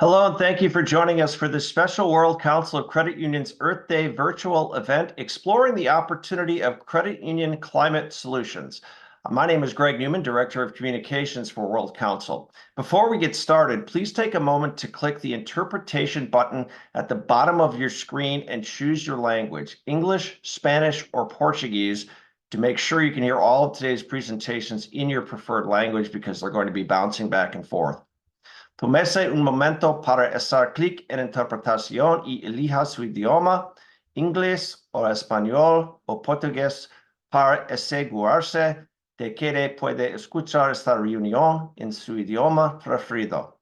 Hello, and thank you for joining us for this special World Council of Credit Unions Earth Day virtual event exploring the opportunity of credit union climate solutions. My name is Greg Newman, Director of Communications for World Council. Before we get started, please take a moment to click the interpretation button at the bottom of your screen and choose your language, English, Spanish, or Portuguese, to make sure you can hear all of today's presentations in your preferred language because they're going to be bouncing back and forth. Tómese un momento para hacer clic en interpretación y elija su idioma, inglés o español o portugués, para asegurarse de que puede escuchar esta reunión en su idioma preferido.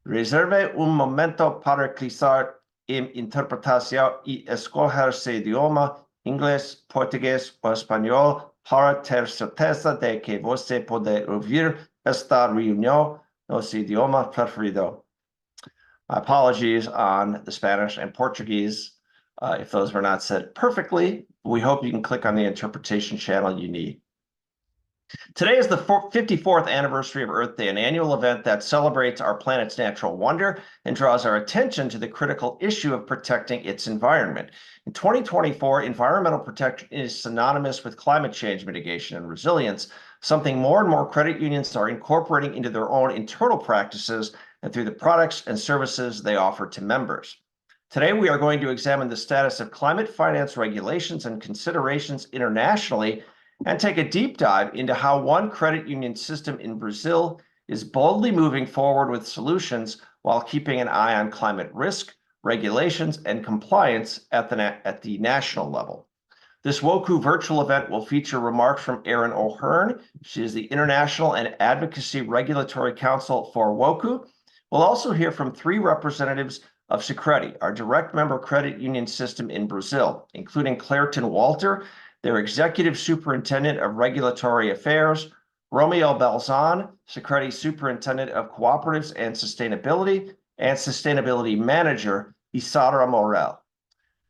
Reserve un momento para clicar en interpretación y escoger su idioma, inglés, portugués o español, para tener certeza de que você puede oír esta reunión Nos idioma preferido. My apologies on the Spanish and Portuguese if those were not said perfectly. We hope you can click on the interpretation channel you need. Today is the 54th anniversary of Earth Day, an annual event that celebrates our planet's natural wonder and draws our attention to the critical issue of protecting its environment. In 2024, environmental protection is synonymous with climate change mitigation and resilience, something more and more credit unions are incorporating into their own internal practices and through the products and services they offer to members. Today, we are going to examine the status of climate finance regulations and considerations internationally and take a deep dive into how one credit union system in Brazil is boldly moving forward with solutions while keeping an eye on climate risk, regulations, and compliance at the national level. This WOCCU virtual event will feature remarks from Erin O'Hearn. She is the International and Advocacy Regulatory Counsel for WOCCU. We'll also hear from 3 representatives of Sicredi, our direct member credit union system in Brazil, including Clairton Walter, their Executive Superintendent of Regulatory Affairs, Romeo Balzan, Sicredi Superintendent of Cooperatives and Sustainability Manager, Isara Morel.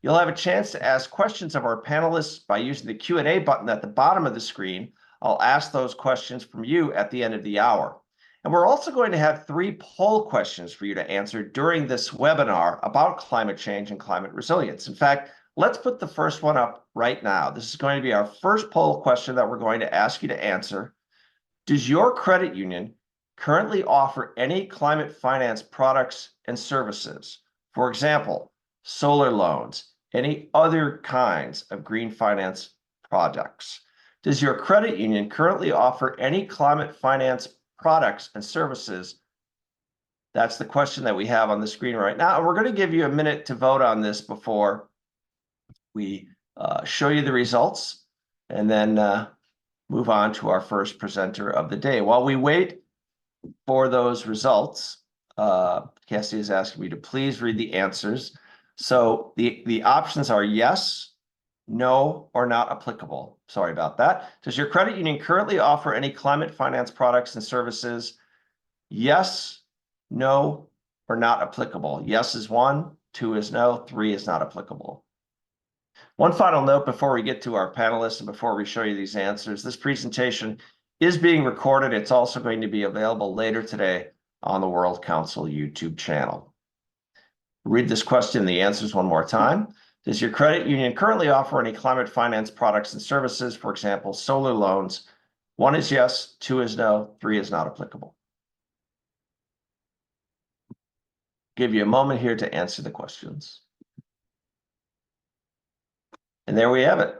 You'll have a chance to ask questions of our panelists by using the Q&A button at the bottom of the screen. I'll ask those questions from you at the end of the hour. And we're also going to have 3 poll questions for you to answer during this webinar about climate change and climate resilience. In fact, let's put the first one up right now. This is going to be our first poll question that we're going to ask you to answer. Does your credit union currently offer any climate finance products and services? For example, solar loans, any other kinds of green finance products? Does your credit union currently offer any climate finance products and services? That's the question that we have on the screen right now. And we're going to give you a minute to vote on this before we show you the results and then move on to our first presenter of the day. While we wait for those results, Cassie is asking me to please read the answers. So the options are yes, no, or not applicable. Sorry about that. Does your credit union currently offer any climate finance products and services? Yes, no, or not applicable. Yes is 1, 2 is no, 3 is not applicable. One final note before we get to our panelists and before we show you these answers, this presentation is being recorded. It's also going to be available later today on the World Council YouTube channel. Read this question, the answers one more time. Does your credit union currently offer any climate finance products and services, for example, solar loans? 1 is yes, 2 is no, 3 is not applicable. Give you a moment here to answer the questions. And there we have it.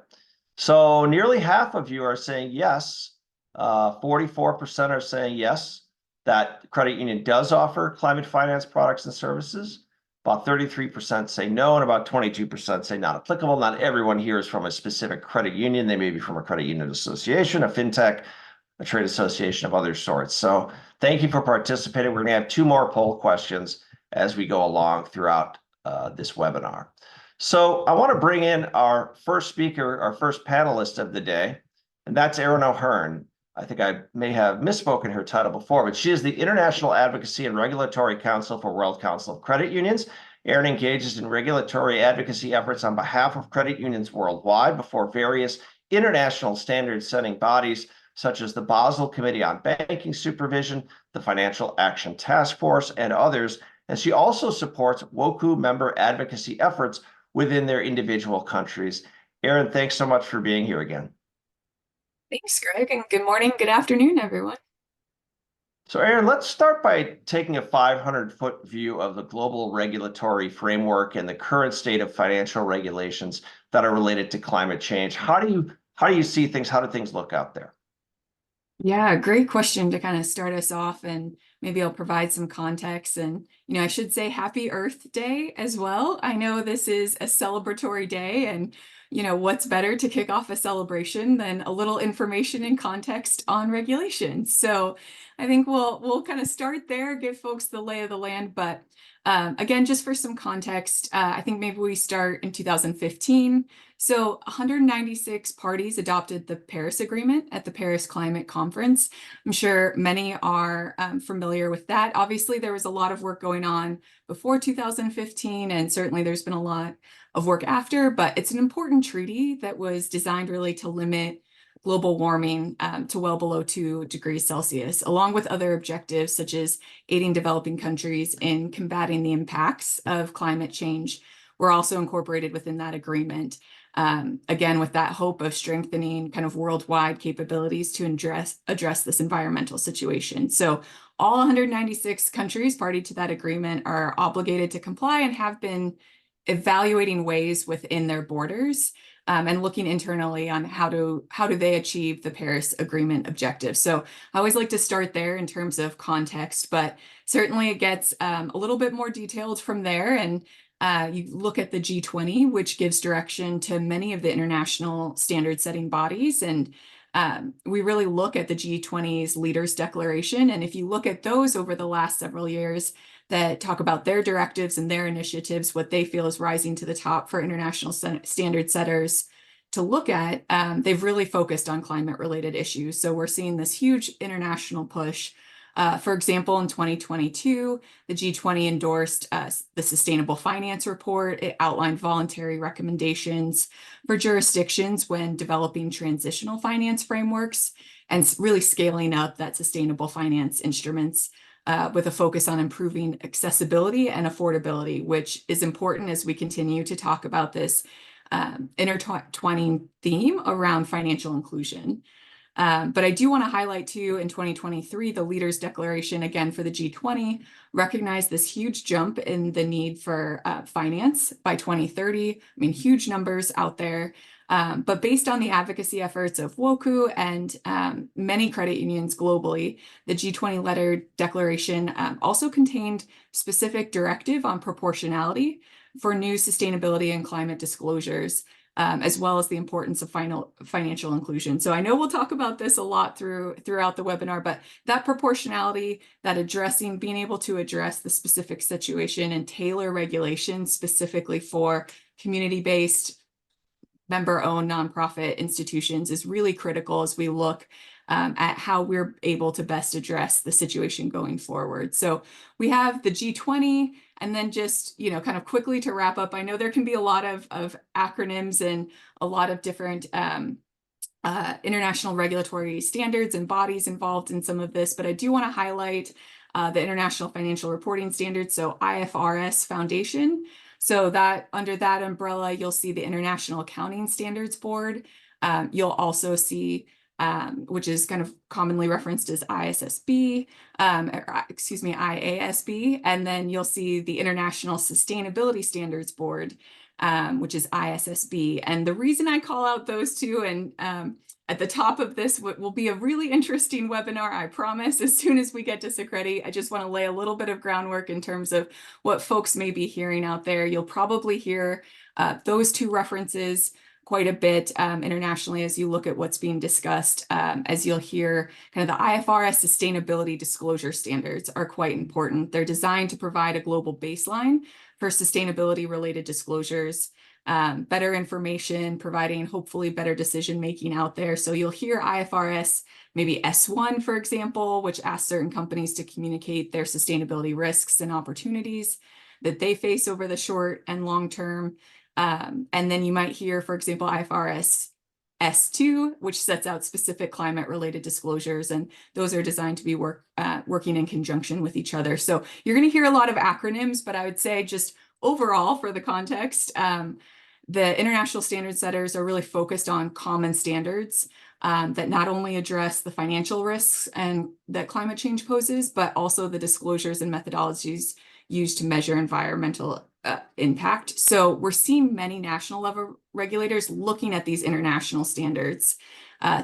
So nearly half of you are saying yes. 44% are saying yes, that credit union does offer climate finance products and services. About 33% say no, and about 22% say not applicable. Not everyone here is from a specific credit union. They may be from a credit union association, a fintech, a trade association of other sorts. So thank you for participating. We're going to have 2 more poll questions as we go along throughout this webinar. So I want to bring in our first speaker, our first panelist of the day, and that's Erin O'Hearn. I think I may have misspoken her title before, but she is the International Advocacy and Regulatory Counsel for World Council of Credit Unions. Erin engages in regulatory advocacy efforts on behalf of credit unions worldwide before various international standard-setting bodies such as the Basel Committee on Banking Supervision, the Financial Action Task Force, and others, and she also supports WOCCU member advocacy efforts within their individual countries. Erin, thanks so much for being here again. Thanks, Greg, and good morning, good afternoon, everyone. So, Erin, let's start by taking a 500-foot view of the global regulatory framework and the current state of financial regulations that are related to climate change. How do you see things? How do things look out there? Yeah, great question to kind of start us off, and maybe I'll provide some context. And, I should say Happy Earth Day as well. I know this is a celebratory day, and, what's better to kick off a celebration than a little information and context on regulations. So I think we'll kind of start there, give folks the lay of the land. But again, just for some context, I think maybe we start in 2015. So 196 parties adopted the Paris Agreement at the Paris Climate Conference. I'm sure many are familiar with that. Obviously, there was a lot of work going on before 2015, and certainly there's been a lot of work after, but it's an important treaty that was designed really to limit global warming to well below 2 degrees Celsius, along with other objectives such as aiding developing countries in combating the impacts of climate change were also incorporated within that agreement. Again, with that hope of strengthening kind of worldwide capabilities to address this environmental situation. So all 196 countries party to that agreement are obligated to comply and have been evaluating ways within their borders and looking internally on how do they achieve the Paris Agreement objectives. So I always like to start there in terms of context, but certainly it gets a little bit more detailed from there. And you look at the G20, which gives direction to many of the international standard setting bodies. And we really look at the G20's Leaders Declaration. And if you look at those over the last several years that talk about their directives and their initiatives, what they feel is rising to the top for international standard setters to look at, they've really focused on climate related issues. So we're seeing this huge international push. For example, in 2022, the G20 endorsed the Sustainable Finance Report. It outlined voluntary recommendations for jurisdictions when developing transitional finance frameworks and really scaling up that sustainable finance instruments with a focus on improving accessibility and affordability, which is important as we continue to talk about this intertwining theme around financial inclusion. But I do want to highlight too, in 2023, the Leaders Declaration, again for the G20, recognized this huge jump in the need for finance by 2030. I mean, huge numbers out there. But based on the advocacy efforts of WOCCU and many credit unions globally, the G20 letter declaration also contained specific directive on proportionality for new sustainability and climate disclosures. As well as the importance of financial inclusion. So I know we'll talk about this a lot throughout the webinar, but that proportionality, that being able to address the specific situation and tailor regulations specifically for community-based, member-owned nonprofit institutions is really critical as we look at how we're able to best address the situation going forward. So we have the G20, and then just, kind of quickly to wrap up, I know there can be a lot of acronyms and a lot of different international regulatory standards and bodies involved in some of this, but I do want to highlight the International Financial Reporting Standards, so IFRS Foundation. So that under that umbrella, you'll see the International Accounting Standards Board. You'll also see which is kind of commonly referenced as ISSB, IASB, and then you'll see the International Sustainability Standards Board, which is ISSB. And the reason I call out those two, and at the top of this will be a really interesting webinar, I promise, as soon as we get to Socredi. I just want to lay a little bit of groundwork in terms of what folks may be hearing out there. You'll probably hear those two references quite a bit internationally as you look at what's being discussed, as you'll hear kind of the IFRS sustainability disclosure standards are quite important. They're designed to provide a global baseline for sustainability related disclosures, better information, providing hopefully better decision making out there. So you'll hear IFRS, maybe S1, for example, which asks certain companies to communicate their sustainability risks and opportunities that they face over the short and long term. And then you might hear, for example, IFRS S2, which sets out specific climate-related disclosures, and those are designed to be working in conjunction with each other. So you're going to hear a lot of acronyms, but I would say just overall for the context, the international standard setters are really focused on common standards that not only address the financial risks and that climate change poses, but also the disclosures and methodologies used to measure environmental impact. So we're seeing many national level regulators looking at these international standards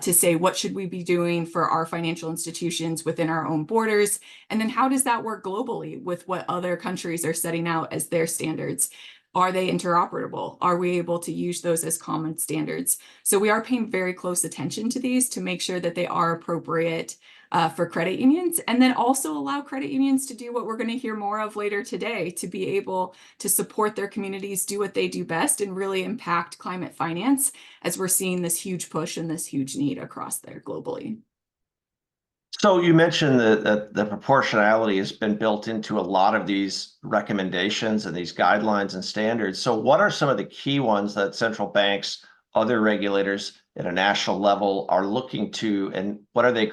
to say, what should we be doing for our financial institutions within our own borders? And then how does that work globally with what other countries are setting out as their standards? Are they interoperable? Are we able to use those as common standards? So we are paying very close attention to these to make sure that they are appropriate for credit unions, and then also allow credit unions to do what we're going to hear more of later today, to be able to support their communities, do what they do best, and really impact climate finance as we're seeing this huge push and this huge need across there globally. So you mentioned that the proportionality has been built into a lot of these recommendations and these guidelines and standards. So what are some of the key ones that central banks, other regulators at a national level are looking to, and what are they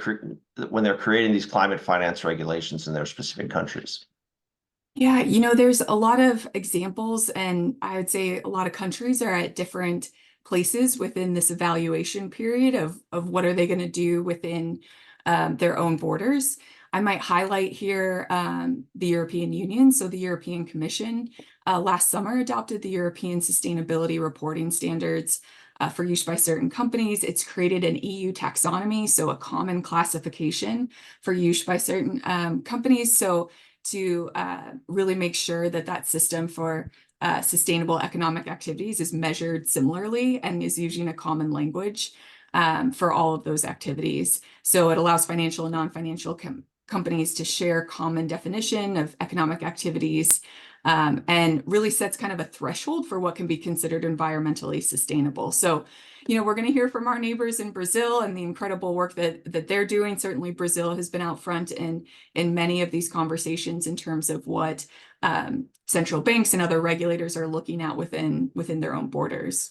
when they're creating these climate finance regulations in their specific countries? Yeah, you know, there's a lot of examples, and I would say a lot of countries are at different places within this evaluation period of what are they going to do within their own borders. I might highlight here the European Union. So the European Commission last summer adopted the European Sustainability Reporting Standards for use by certain companies. It's created an EU taxonomy, so a common classification for use by certain companies. So to really make sure that that system for sustainable economic activities is measured similarly and is using a common language for all of those activities. So it allows financial and non-financial companies to share common definition of economic activities and really sets kind of a threshold for what can be considered environmentally sustainable. So, you know, we're going to hear from our neighbors in Brazil and the incredible work that they're doing. Certainly Brazil has been out front in many of these conversations in terms of what central banks and other regulators are looking at within their own borders.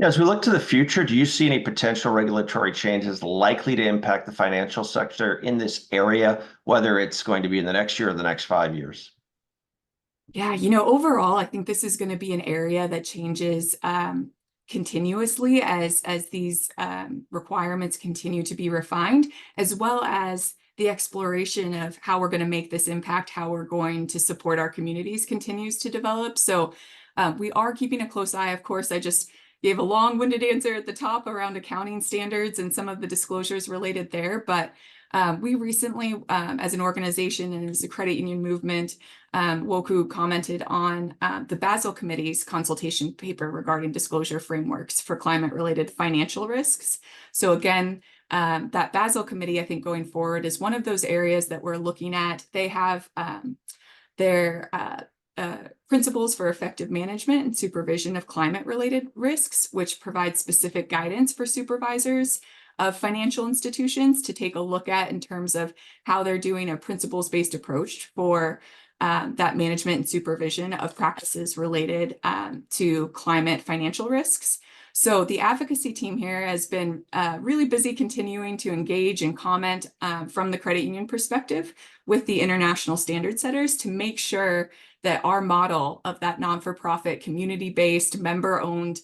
As we look to the future, do you see any potential regulatory changes likely to impact the financial sector in this area, whether it's going to be in the next year or the next 5 years? Yeah, you know, overall, I think this is going to be an area that changes continuously as these requirements continue to be refined, as well as the exploration of how we're going to make this impact, how we're going to support our communities continues to develop. So we are keeping a close eye. Of course, I just gave a long-winded answer at the top around accounting standards and some of the disclosures related there, but we recently, as an organization and as a credit union movement, WOCCU commented on the Basel Committee's consultation paper regarding disclosure frameworks for climate-related financial risks. So again, that Basel Committee, I think going forward, is one of those areas that we're looking at. They have their principles for effective management and supervision of climate-related risks, which provide specific guidance for supervisors of financial institutions to take a look at in terms of how they're doing a principles-based approach for that management and supervision of practices related to climate financial risks. So the advocacy team here has been really busy continuing to engage and comment from the credit union perspective with the international standard setters to make sure that our model of that non-for-profit, community-based, member-owned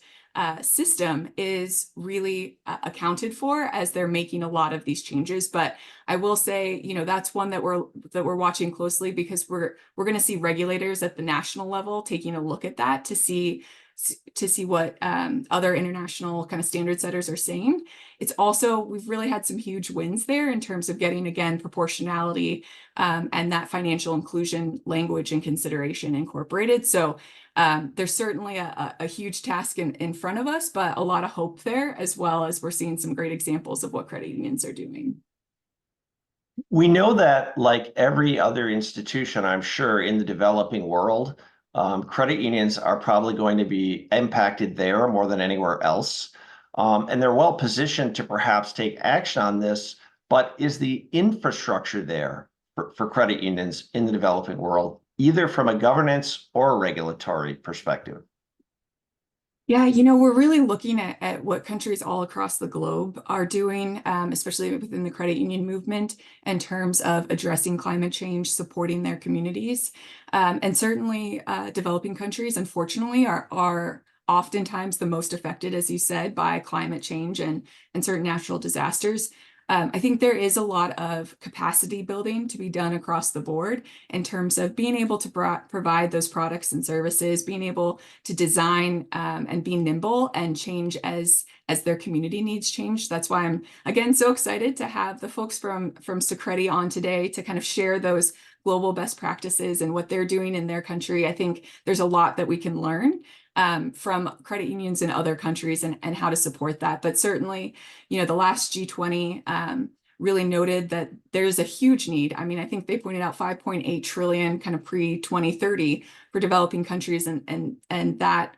system is really accounted for as they're making a lot of these changes. But I will say, you know, that's one that we're watching closely, because we're going to see regulators at the national level taking a look at that to see what other international kind of standard setters are saying. It's also, we've really had some huge wins there in terms of getting, again, proportionality and that financial inclusion language and consideration incorporated. So there's certainly a huge task in front of us, but a lot of hope there, as well as we're seeing some great examples of what credit unions are doing. We know that, like every other institution, I'm sure, in the developing world, credit unions are probably going to be impacted there more than anywhere else. And they're well positioned to perhaps take action on this, but is the infrastructure there for credit unions in the developing world, either from a governance or a regulatory perspective? Yeah, we're really looking at what countries all across the globe are doing, especially within the credit union movement, in terms of addressing climate change, supporting their communities. And certainly, developing countries, unfortunately, are oftentimes the most affected, as you said, by climate change and certain natural disasters. I think there is a lot of capacity building to be done across the board in terms of being able to provide those products and services, being able to design and be nimble and change as their community needs change. That's why I'm again so excited to have the folks from Socredi on today to kind of share those global best practices and what they're doing in their country. I think there's a lot that we can learn from credit unions in other countries and how to support that. But certainly, the last G20 really noted that there's a huge need. I mean, I think they pointed out 5.8 trillion kind of pre-2030 for developing countries and that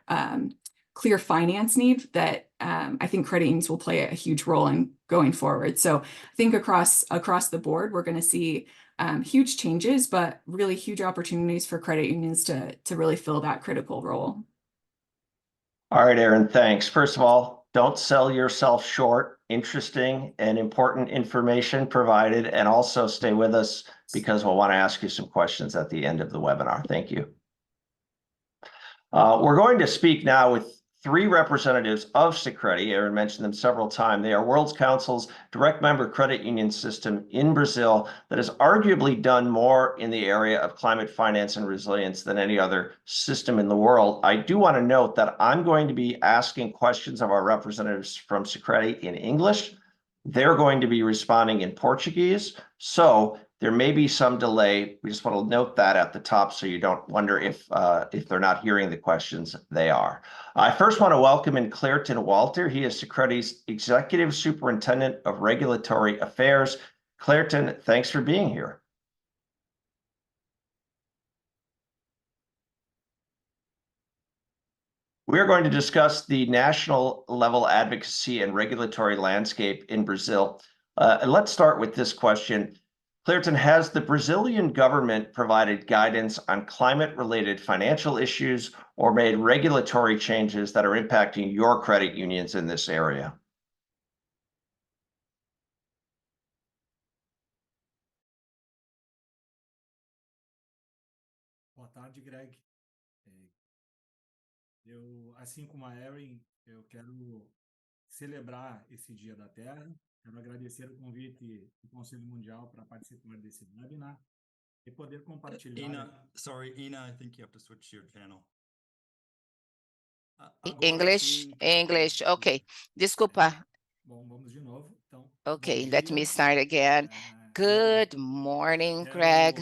clear finance need that I think credit unions will play a huge role in going forward. So I think across the board, we're going to see huge changes, but really huge opportunities for credit unions to really fill that critical role. All right, Aaron, thanks. First of all, don't sell yourself short. Interesting and important information provided, and also stay with us because we'll want to ask you some questions at the end of the webinar. Thank you. We're going to speak now with three representatives of Sicredi. Aaron mentioned them several times. They are World Council's direct member credit union system in Brazil that has arguably done more in the area of climate finance and resilience than any other system in the world. I do want to note that I'm going to be asking questions of our representatives from Sicredi in English. They're going to be responding in Portuguese. So there may be some delay. We just want to note that at the top so you don't wonder if they're not hearing the questions. They are. I first want to welcome in Clairton Walter. He is Sicredi's Executive Superintendent of Regulatory Affairs. Clairton, thanks for being here. We are going to discuss the national level advocacy and regulatory landscape in Brazil. And let's start with this question. Clairton, has the Brazilian government provided guidance on climate-related financial issues or made regulatory changes that are impacting your credit unions in this area? Boa tarde, Greg. Assim como a Erin, eu quero celebrar esse Dia da Terra. Quero agradecer o convite do Conselho Mundial para participar desse webinar e poder compartilhar. Ina, I think you have to switch your channel. English, English. Okay. Desculpa. Bom, vamos de novo. Então, Okay, bom let dia. me start again. Good morning, Greg.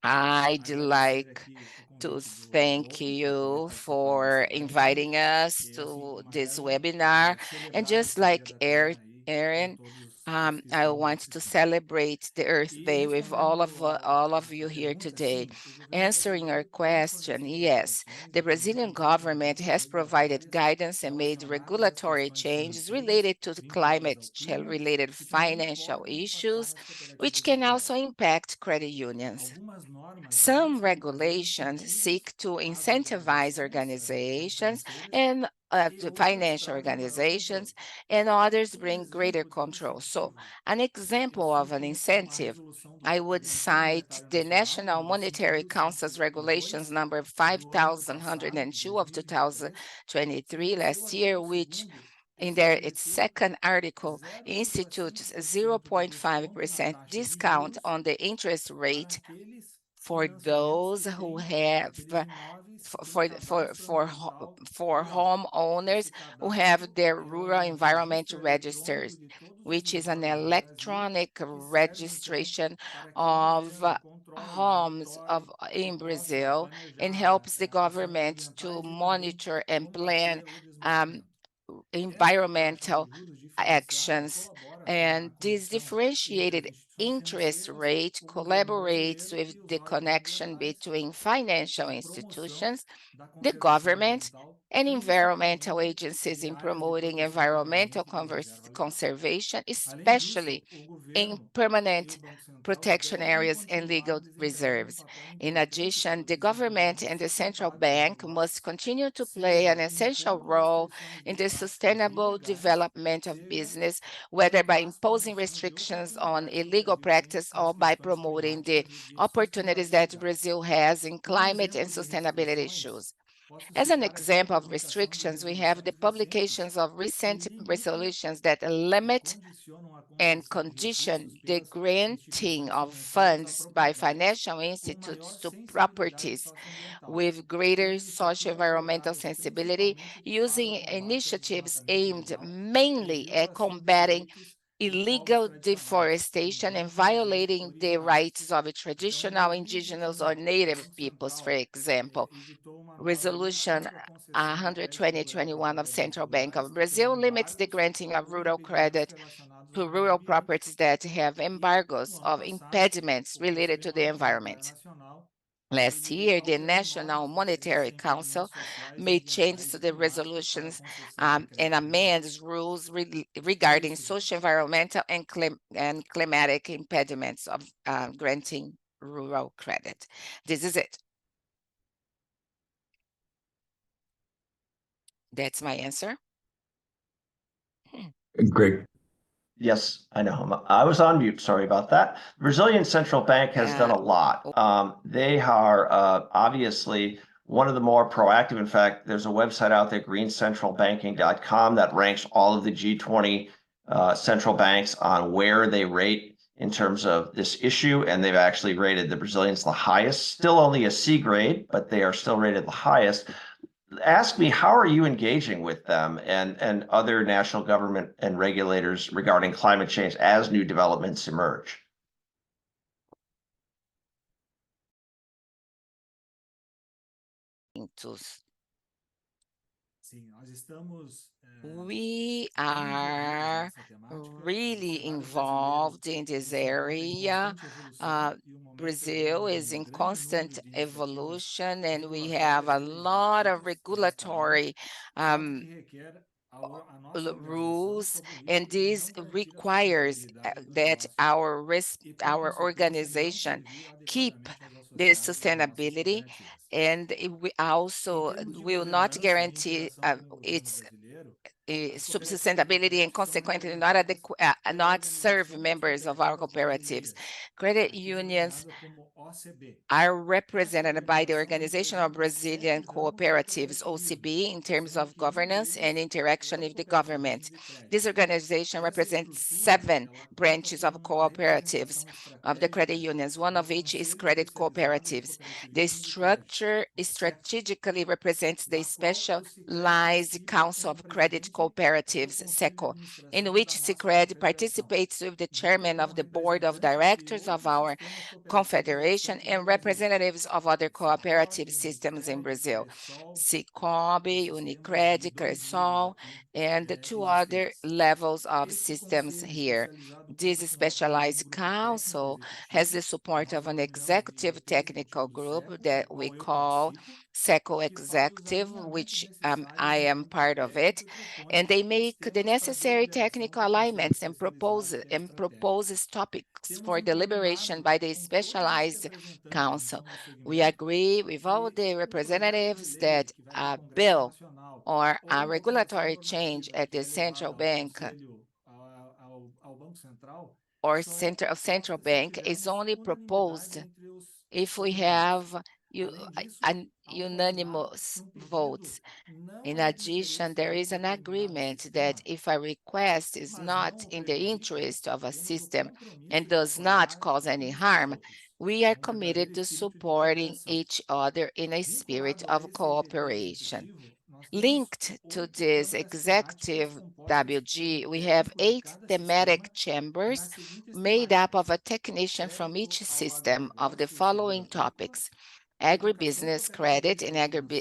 I'd Agradecer like aqui o to convite do thank WOCCU para poder you participar for desse webinar. inviting us E assim to como a this Erin, webinar. And celebrar just esse Dia like da Terra aí com Aaron, todos os que I estão want to assistindo. celebrate the Earth E Day with respondendo all of à you here pergunta, today. sim, o governo Answering your brasileiro tem question, fornecido yes, orientações the e também Brazilian tomado government medidas has provided regulatórias guidance and made relacionadas às regulatory questões changes financeiras related to the vinculadas ao climate clima, related que também financial podem impactar issues, as which cooperativas de can also crédito. impact credit unions. Algumas normas Some visam, por exemplo, regulations incentivos seek to às incentivize instituições organizations financeiras and e to outras financial trazem maior organizations, controle. and others Um bring greater exemplo de um control. So, incentivo an é example of an assim como a incentive, resolução I do would Conselho cite Monetário the Nacional, National número Monetary Council's regulations 5.102, number do ano passado, de 5102 of 2023, que 2023 iniciou last aqui year, no which segundo in its estabeleceu second article institutes 0,5% de desconto na 0.5% taxa de discount juros on the interest para rate aqueles for financiamentos those que who têm have aqueles imóveis em for cadastro ambiental for rural. homeowners Esse who have cadastro their é rural um environment registro eletrônico registers, de todos os which is an imóveis do Brasil electronic que serve então registration para que o of governo controle, homes monitore of e in possa Brazil and planejar helps the ações government to ambientais e também monitor and plan combater o um, desmatamento. Essa taxa de environmental juros diferenciada actions. colabora com a And this conexão entre as differentiated instituições interest financeiras, rate o governo collaborates brasileiro with e os the órgãos connection ambientais between financial na promoção institutions, da the conservação government, ambiental and environmental agencies in promoting environmental conservation, Além disso, especially o in governo permanent e o Banco Central protection devem areas and continuar legal desempenhando um reserves. papel In importante addition, para the desenvolver government and the central bank must continue to play an seja essential impondo role restrições in de the práticas sustainable ilegais, development of seja business, com whether by base na imposing promoção de restrictions on oportunidades do illegal Brasil practice nas or by questões promoting the climáticas e de opportunities that sustentabilidade. Brazil has in Um climate and exemplo de sustainability restrições, issues. posso As an citar aqui a example of publicação de restrictions, we have the resoluções recentes publications of que recent limitam resolutions that e limit condicionam a and concessão de condition recursos the pelas granting instituições of financeiras à funds by propriedades financial com maior institutes to sensibilidade properties socioambiental, with por greater iniciativas socio-environmental voltadas sensibility, principalmente para o using combate ao initiatives desmatamento aimed ilegal e mainly at violação de combating direitos de povos illegal tradicionais, deforestation and indígenas e violating the originários. rights of Então, em traditional indigenous or 2021, o native Banco peoples, for Central example. editou uma norma Resolution limitando a concessão de crédito rural para 12021 of propriedades Central Bank rurais of que têm Brazil limits the embargos granting of ou rural impedimentos credit relacionados to ao meio rural ambiente. properties that have E, embargoes no ano of passado, impediments o related to Conselho the Monetário environment. Nacional Last ele year, the alterou National normas Monetary referentes a Council impedimentos sociais, made changes ambientais to e the climáticos para a resolutions concessão de and crédito rural. amends rules É regarding isso, gente. social, environmental, and climatic impediments of granting rural credit. This is it. That's my answer. Great. Yes, I know. I was on mute. Sorry about that. Brazilian Central Bank has done a lot. They are obviously one of the more proactive. In fact, there's a website out there, greencentralbanking.com, that ranks all of the G20 central banks on where they rate in terms of this issue. And they've actually rated the Brazilians the highest, still only a C grade, but they are still rated the highest. Ask me, how are you engaging with them and other national government and regulators regarding climate change as new developments emerge? Sim, nós estamos We bem envolvidos are nessa temática. O really cenário brasileiro involved in this ele se encontra em area. constante evolução e o momento é Brazil vivendo is um in grande constant número de iniciativas evolution, and we have regulatórias a e lot of legislativas regulatory fato que requer a nossa organização rules, como and líder this não garantir a requires sustentabilidade do that negócio e, por our consequência, não organization servir keep adequadamente aos the associados das nossas sustainability, cooperativas. and we Em also termos de will not governança e guarantee interação com o governo its brasileiro, as cooperativas de sustainability and crédito são consequently not representadas pela not serve Organização das members of our Cooperativas cooperatives. Brasileiras, Credit aqui unions denominada como OCB. are Esta represented by the organização Organization of representa Brazilian 7 ramos do Cooperatives, cooperativismo, OCB, in terms sendo of que um governance and deles interaction é o with the cooperativismo government. de This crédito. organization Essa represents estrutura, 7 ela conta branches com of uma cooperatives representação of the credit estratégica unions, one do of which is Conselho credit Especializado de cooperatives. The Cooperativismo de Crédito, structure o CEC, strategically represents the da qual o Sicredi specialized participa Council como of Credit presidente do Cooperatives, Conselho de SECO, in Administração which da nossa Sicredi confederação, participates with the junto chairman com of the board of representantes de directors of outros our sistemas cooperativos confederation existentes no and Brasil. representatives of other Cicobi, cooperative systems in Unicred, Brazil, Cresol, Sicobi, esses temos aí Unicred, dois líderes Cresol, aqui and the two other existentes. levels of Este systems conselho here. especializado This conta com o apoio de um specialized grupo técnico council has executivo, the support nós of an denominamos de executive technical representativo do group SECO, do that we qual eu call participo, SECO que faz os Executive, alinhamentos which necessários I no am campo part of it, técnico e propõe and they os make the temas para necessary deliberação technical do Conselho alignments and Especializado que é estratégico. proposes topics Temos for deliberation combinado by the com todos os specialized representantes council. então do We segmento agree with all que the o projeto de representatives lei that que vai para o a Congresso bill Nacional or ou a uma alteração regulatory change normativa at que the é central levada ao bank Conselho, ao Banco Central, or só é central posta se bank is tivermos only unanimidade proposed entre os if we segmentos. have Além disso, an há um combinado que unanimous um pedido votes. não In é de addition, interesse de there um is an determinado agreement that sistema, if a request is mas not não o in the prejudica, interest of a temos o system compromisso and de does not apoiar cause any uns aos harm, outros, we are num verdadeiro committed to espírito de supporting cooperação. each other in a spirit Vinculado a of esse poder cooperation. executivo, nós temos Linked to 8 this câmaras temáticas executive compostas por um WG, we have técnico de 8 cada thematic sistema nas chambers seguintes made up of temáticas: a technician from crédito each ao system of the agronegócio e seguro following agrícola, topics: educação agribusiness cooperativista credit and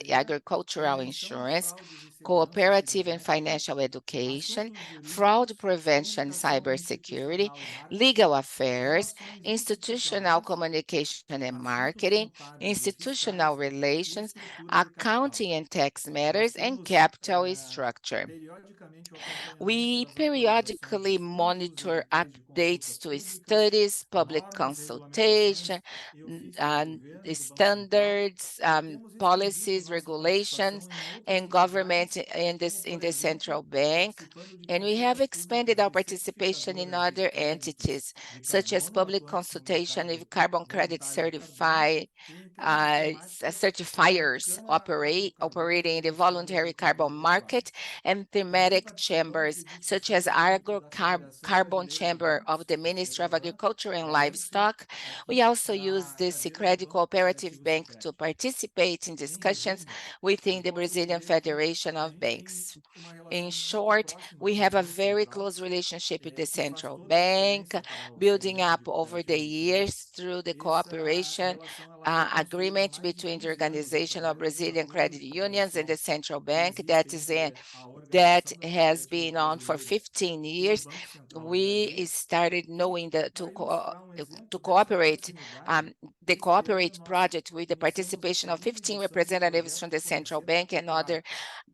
e financeira, agricultural prevenção dos insurance, fraudes e cooperative and financial education, fraud prevention, cybersecurity, legal affairs, institutional communication and marketing, institutional relations, accounting and tax matters, and capital structure. Periodicamente, o acompanhamento We das periodically atualizações e uso monitor de crédito de updates consulta to públicas, studies, public normas, consultation, regulamentações e ofícios do governo e do Banco Central, standards, e temos estendido policies, nossa regulations, participação em outras and government entidades, in como, por the central exemplo, bank. participando de And we have consultas expanded públicas our de participation in certificadoras de other créditos entities, de such as carbono public atuantes no consultation with mercado carbon credit voluntário de carbono e temáticas como o certifiers Cama do Carbono operating e in the o Cérebro voluntary do carbon Carbono virtuais. market, and Também thematic participamos chambers de such as discussões dentro da Federação Carbon Brasileira de Chamber of Bancos, the a Ministry of FEBRABAN, Agriculture and OMC, Livestock. We aqui also use da the cadeira do Sicredi Banco Cooperative Cooperativo Bank to Sicredi. participate in Em discussions resumo, within eu the posso Brazilian dizer que Federation a of gente tem Banks. uma In relação muito short, próxima we com o have a Banco very Central, close relationship with the que faz central toda a bank, diferença para o building segmento up de over the cooperativas de crédito. years through the Essa cooperation relação ela foi construída há agreement mais de between the 15 anos no Organization of trabalho Brazilian duradouro Credit de Unions and the cooperação central que bank existe entre a that Organização das has Cooperativas been on for Brasileiras 15 e o years. Banco Central do We Brasil. started E knowing para ilustrar um exemplo to dessa cooperate proximidade, the este ano cooperate nós project with the iniciamos a participation of segunda 15 edição do representatives from projeto the central Conhecer bank para and Cooperar, other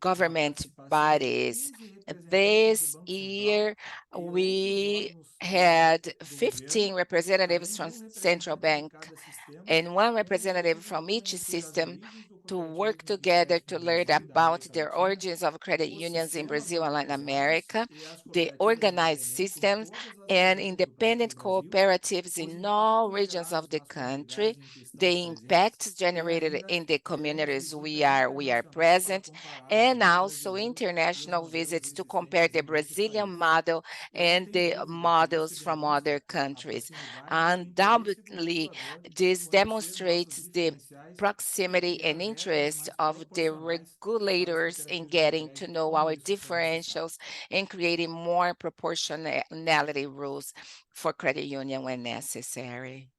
com a government participação de bodies. 15 representantes do This Banco Central year, e outros we órgãos had do 15 governo, representatives além de from um central representante de bank cada sistema, and one com o representative objetivo de from each conhecer as system origens do to work cooperativismo de together crédito to no learn Brasil e da about América the Latina, origins of credit os unions in sistemas Brazil and Latin organizados America, e as the cooperativas organized independentes em systems todas as and regiões do país do independent Brasil, cooperatives os in all impactos regions gerados of the nas country, comunidades em que estamos the presentes impacts e generated ainda in the teremos communities visitas we are internacionais para present, comparar o and modelo also brasileiro e os international modelos visits to compare existentes the em outros Brazilian países. model Eu não and tenho the dúvida que isso models from other demonstra a countries. proximidade e o interesse do Undoubtedly, regulador em this conhecer nossos demonstrates the diferenciais e proximity criar and regras interest mais of the proporcionais para as regulators in cooperativas de getting to crédito know quando our isso for necessário. differentials and creating more proportionality rules for credit union when necessary.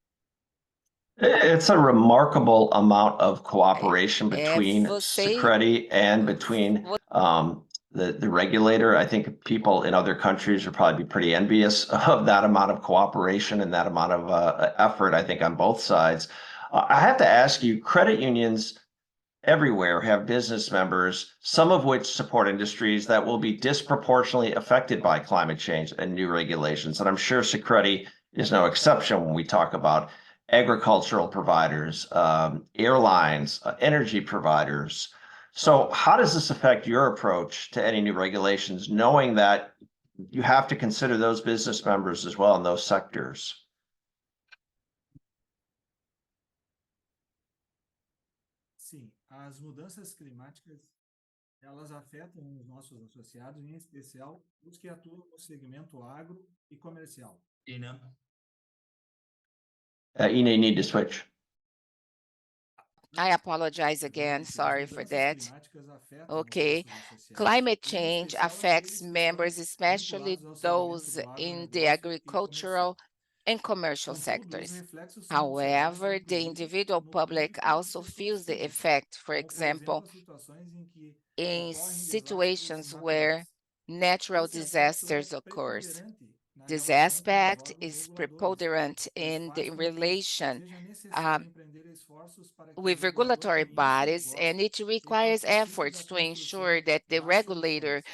It's a remarkable amount of cooperation between Você, Sicredi and between the regulator. I think people in other countries would probably be pretty envious of that amount of cooperation and that amount of effort, I think, on both sides. I have to ask you, credit unions everywhere have business members, some of which support industries that will be disproportionately affected by climate change and new regulations. And I'm sure Sicredi is no exception when we talk about agricultural providers, airlines, energy providers. So, how does this affect your approach to any new regulations, knowing that you have to consider those business members as well in those sectors? Sim, as mudanças climáticas, elas afetam os nossos associados, em especial os que atuam no segmento agro e comercial. Ina, You need to switch. I apologize again. Perdão, que as Sorry for mudanças that. climáticas afetam os Okay. nossos associados, Climate em change especial affects aqueles que members, estão especially vinculados ao segmento those do in the agronegócio e agricultural comercial. and commercial Contudo, os sectors. reflexos são observados, However, the inclusive, individual no public público e em also pessoas feels the físicas, effect, for como, por exemplo, example, as situações em que in ocorrem desastres situations where naturais. natural Esse aspecto é disasters occurs. preponderante na This relação com os aspect órgãos is reguladores, preponderant pois in the faz com que relation seja necessário um, empreender esforços para que o with regulador regulatory conheça o bodies, and negócio it e requires participe da efforts to ensure construção that the das regulator soluções.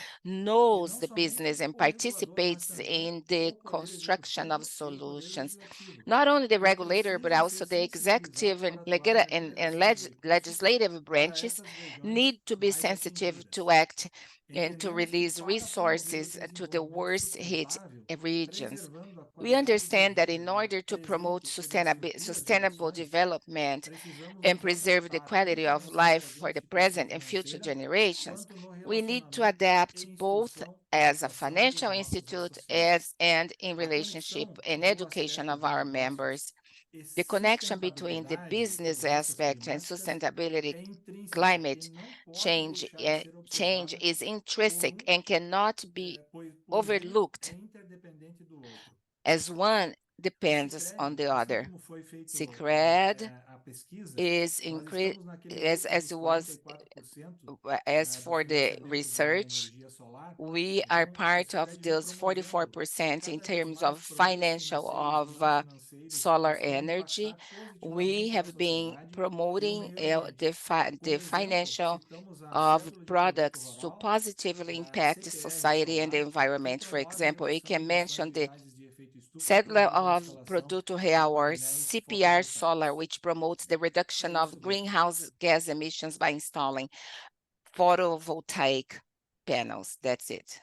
E knows não the business somente and o regulador, mas participates também in the o poder construction of executivo e o poder solutions. legislativo, Not only the que regulator, but precisam also ser the executive sensibilizados para atuar na and liberação de recursos legislative para branches essas regiões need to be mais sensitive to atingidas. act and to Entendemos que release para promover o resources to the desenvolvimento worst hit sustentável, regions. preservando a We qualidade de understand that in vida order to promote presente sobre as futuras sustainable gerações, development precisamos and nos preserve the adaptar quality tanto na of sua life for the diversificação present and future financeira, generations, quanto no we need to relacionamento adapt e both instrução da as a atuação dos financial nossos institute associados. and in A relationship conexão and do education aspecto of de our negócios members. e The connection between the sustentabilidade e business mudanças aspect and climáticas sustainability é intrínseca e climate não pode change deixar de ser change observada is por intrinsic and cannot be pois um é overlooked interdependente do outro. as one O depends on Sicredi, the assim other. como foi feito Sicredi, is increased as it was as for the research. We are part of those 44% in terms of financial of solar energy. We have been promoting the financial of products to positively impact society and the environment. For example, we can mention the Cédula of Produto Real, or CPR Solar, which promotes the reduction of greenhouse gas emissions by installing photovoltaic panels. That's it.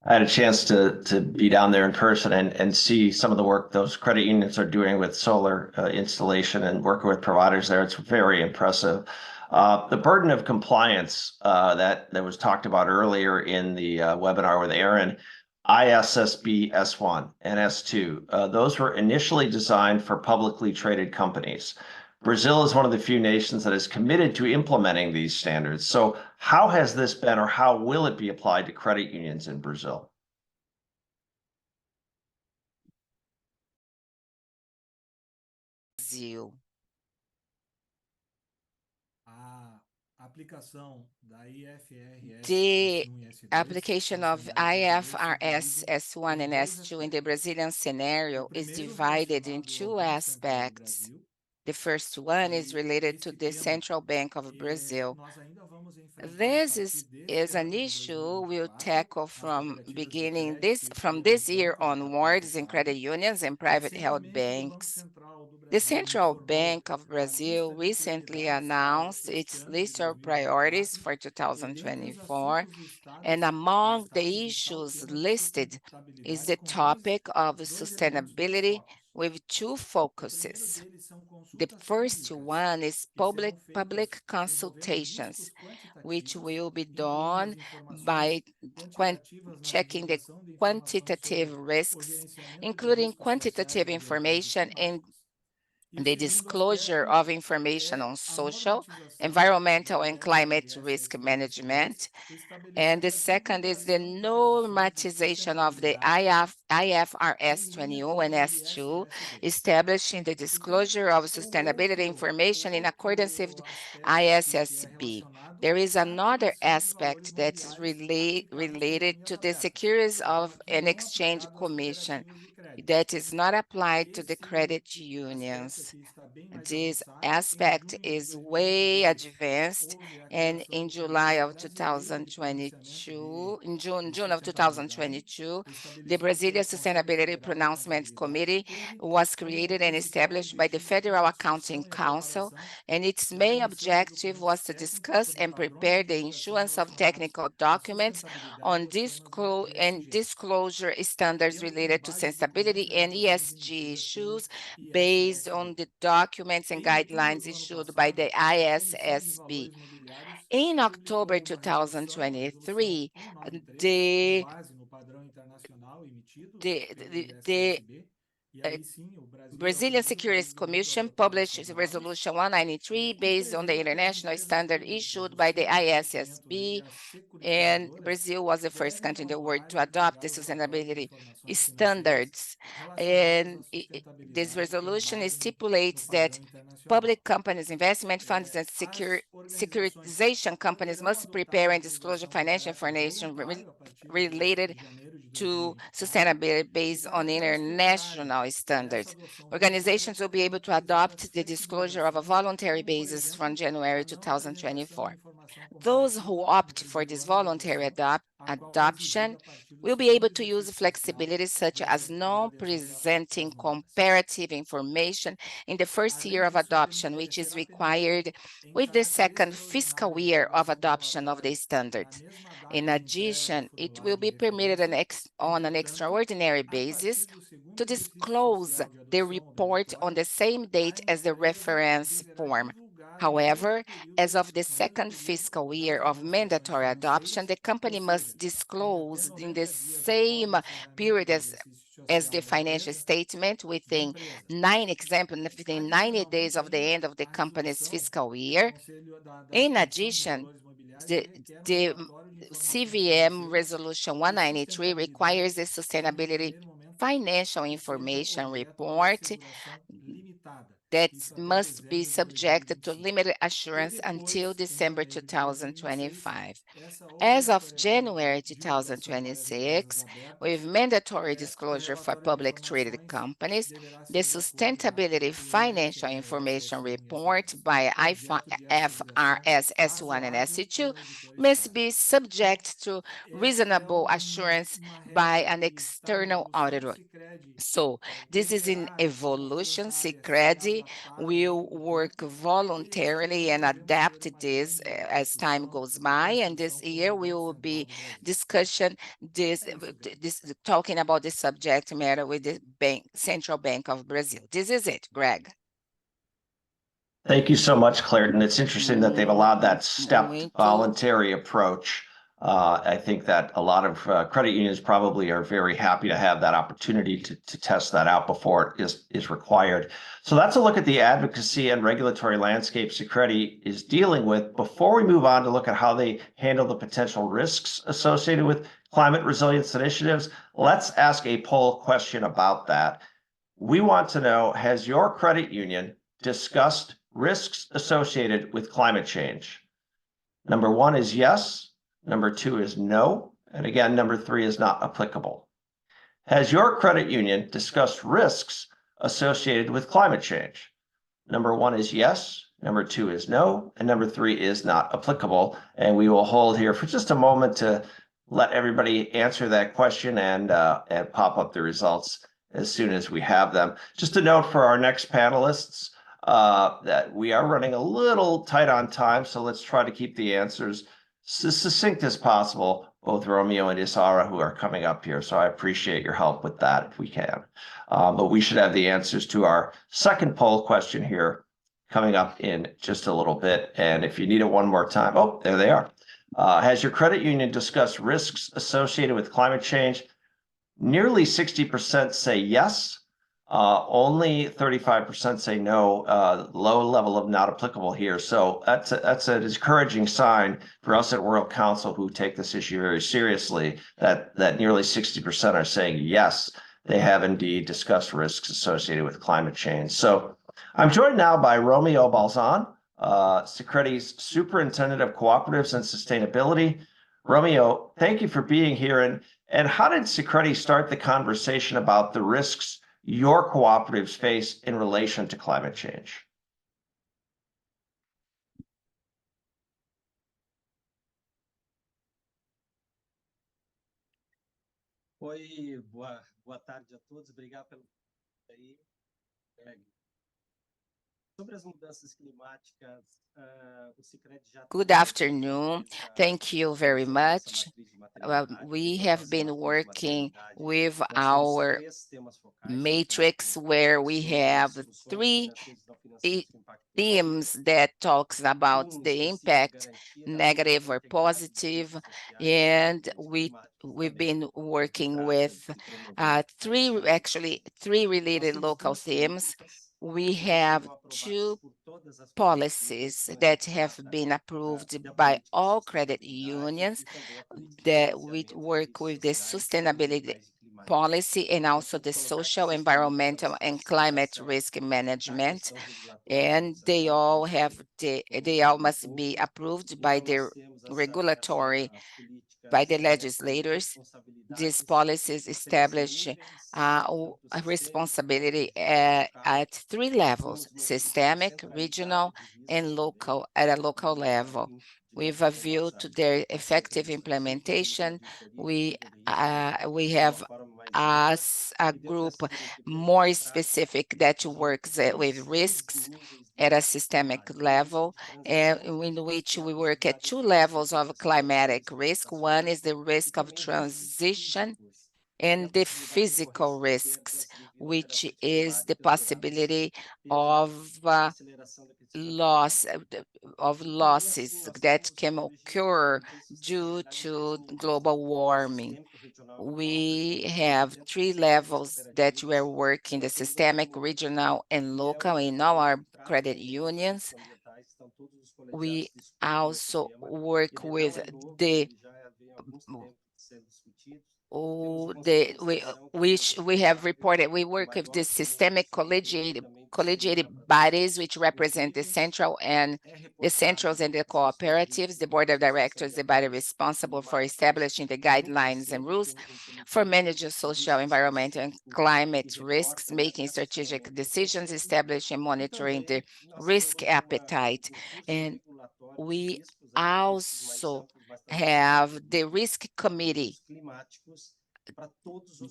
I had a chance to be down there in person and see some of the work those credit unions are doing with solar installation and working with providers there. It's very impressive. The burden of compliance that was talked about earlier in the webinar with Aaron, ISSB S1 and S2, those were initially designed for publicly traded companies. Brazil is one of the few nations that is committed to implementing these standards. So how has this been, or how will it be applied to credit unions in Brazil? Brasil. A aplicação da IFRS The S1 e S2 application tem of sido dividida IFRS S1 em and dois S2 in the aspectos. Brazilian scenario O is primeiro divided in relacionado ao two Banco Central do aspects. Brasil, The first one is e related to esse the tema, Central Bank of Brazil. nós ainda vamos enfrentar a This partir deste is an ano de issue we'll 2024, tackle nas from cooperativas de crédito from e this no year Banco de Capital onwards in credit Fechado. unions and private held Recentemente, o Banco banks. Central do The Brasil Central informou Bank of a Brazil lista de recently prioridades para announced este its ano de list of priorities 2024, for e dentre os 2024, assuntos and listados among the está o issues tema de listed is sustentabilidade the com topic of dois elementos, dois sustainability focos. with two O primeiro focuses. deles são The consultas first públicas, one is que serão public feitas envolvendo riscos consultations, which quantitativos, will be incluindo as done by informações quantitativas na checking the divulgação de informações quantitative sobre o risks, gerenciamento de including riscos sociais quantitative e ambientais e information and climáticos. E o the segundo disclosure aspecto of information é on a social, normatização environmental, da and climate IFRS risk S1 e S2, management. And estabelecendo the a second is the divulgação de informações de normatization of the sustentabilidade IFRS em linha 20 com and o S2, ISSB. establishing the Então, disclosure of o sustainability information in accordance with outro aspecto aqui que é ISSB. relacionado There is à another aquisição dos valores aspect that is imobiliários aplicados na related economias to the abertas, Securities então of aqui an não Exchange aplicado às Commission cooperativas de crédito. that is not applied to the Este credit aspecto unions. aqui está bem mais This avançado. Em aspect junho de is way 2022, advanced, houve a and criação in do July Comitê of Brasileiro de Pronunciamento 2022, in de June of Sustentabilidade, 2022, the estabelecido Brazilian pelo Conselho Sustainability Federal de Pronouncement Contabilidade, Committee teve was como created and principal established by the objetivo a Federal Accounting discussão e a Council, preparação and its da main emissão de objective documentos was to técnicos discuss sobre and padrões de prepare the divulgação issuance of relacionados technical à documents sustentabilidade on e aos temas ESG. disclosure standards Tendo como related to base os documentos sustainability e and anotações ESG emitidas pelo issues based on ISSB. the documents and Em outubro guidelines do ano issued by passado, the a Comissão de ISSB. Valores Mobiliários In October publicou uma resolução, a Resolução 2023, 193, com the base no padrão internacional emitido the pelo the, the ISSB. E uh, aí sim, o Brasil é o Brazilian primeiro Securities país do mundo a Commission adotar published essas normas, Resolution 193 e based on the prevê que as international empresas standard públicas, issued os by the fundos de investimento e ISSB, as and securitizadoras Brazil was the first devem country in the world elaborar to e adopt divulgar the os relatórios de sustainability informações financeiras standards. relacionadas à And this sustentabilidade com resolution base no stipulates that padrão internacional. public companies, investment funds, and As organizações securitization companies poderão must adotar a prepare and disclose divulgação do financial caráter information voluntário a partir do dia 1º related de janeiro de to 2024, sustainability e based para on aquelas que operarem international por essa standards. adoção voluntária, Organizations will be poderão able to utilizar as adopt the disclosure of a flexibilizações, voluntary como, por basis from exemplo, January a não apresentação de 2024. informação Those who comparativa opt entre for dia this 1º de voluntary adoção, a qual é exigida adoption a partir do will be able segundo to use exercício fiscal flexibilities such as de adesão non-presenting das normas. comparative information in the first Além year of disso, adoption, which is será permitido, required em with the caráter second fiscal extraordinário, a year of divulgação do adoption of the relatório standard. na mesma In data de entrega do addition, it will formulário de be permitted referência. on an Entretanto, extraordinary a basis partir do segundo to exercício disclose social de the adoção do report on relatório, the same a date as the empresa reference deverá form. divulgar However, as of the second fiscal year das of demonstrações mandatory adoption, financeiras, the ou company seja, must em até disclose in the 90 dias após same o encerramento period do as exercício the social financial statement da within empresa. within 90 days Adicionalmente, of the ainda, end of the a company's resolução fiscal do year. Conselho da In Comissão de addition, Valores Imobiliários the, requer um the relatório de informações CVM financeiras Resolution e 193 requires sustentabilidade the que, no sustainability primeiro momento, financial seja information objeto de report asseguração limitada, that must be subjected to limited assurance until December 2025. As of January 2026, with mandatory disclosure for public traded companies, the Sustainability Financial Information Report by IFRS S1 and S2 must be subject to reasonable assurance by an external auditor. So this is in evolution. Sicredi will work voluntarily and adapt this as time goes by. And this year we will be talking about the subject matter with the Central Bank of Brazil. This is it, Greg. Thank you so much, Clairton. It's interesting that they've allowed that stepped Muito. voluntary approach. I think that a lot of credit unions probably are very happy to have that opportunity to test that out before it is required. So that's a look at the advocacy and regulatory landscape Sicredi is dealing with. Before we move on to look at how they handle the potential risks associated with climate resilience initiatives, let's ask a poll question about that. We want to know, has your credit union discussed risks associated with climate change? Number 1 is yes. Number 2 is no. And again, number 3 is not applicable. Has your credit union discussed risks associated with climate change? Number 1 is yes. Number 2 is no. And number 3 is not applicable. And we will hold here for just a moment to let everybody answer that question and pop up the results as soon as we have them. Just a note for our next panelists that we are running a little tight on time, so let's try to keep the answers succinct as possible, both Romeo and Isara, who are coming up here. So I appreciate your help with that if we can. But we should have the answers to our second poll question here coming up in just a little bit. And if you need it one more time, oh, there they are. Has your credit union discussed risks associated with climate change? Nearly 60% say yes. Only 35% say no, low level of not applicable here. So that's an encouraging sign for us at World Council, who take this issue very seriously, that nearly 60% are saying yes, they have indeed discussed risks associated with climate change. So I'm joined now by Romeo Balzan, Sicredi's Superintendent of Cooperatives and Sustainability. Romeo, thank you for being here. And how did Sicredi start the conversation about the risks your cooperatives face in relation to climate change? Oi, boa tarde a todos. Obrigado pelo aí. Sobre as mudanças climáticas, o Sicredi já Good afternoon. Thank you very much. We have been working with our matrix where we have 3 themes that talks about the impact, negative or positive, and we've been working with 3 related local themes. We have 2 policies that have been approved by all credit unions that we work with the sustainability policy and also the social, environmental, and climate risk management. And they all must be approved by the legislators. These policies establish a responsibility at 3 levels: systemic, regional, and local, at a local level. With a view to their effective implementation, we have a group more specific that works with risks at a systemic level, in which we work at 2 levels of climatic risk. One is the risk of transition and the physical risks, which is the possibility of losses that can occur due to global warming. We have 3 levels that we are working: the systemic, regional, and local in all our credit unions. We also work with the we have reported, we work with the systemic collegiated bodies, which represent the centrals and the cooperatives, the board of directors, the body responsible for establishing the guidelines and rules for managing social, environmental, and climate risks, making strategic decisions, establishing, monitoring the risk appetite. And we also have the risk committee,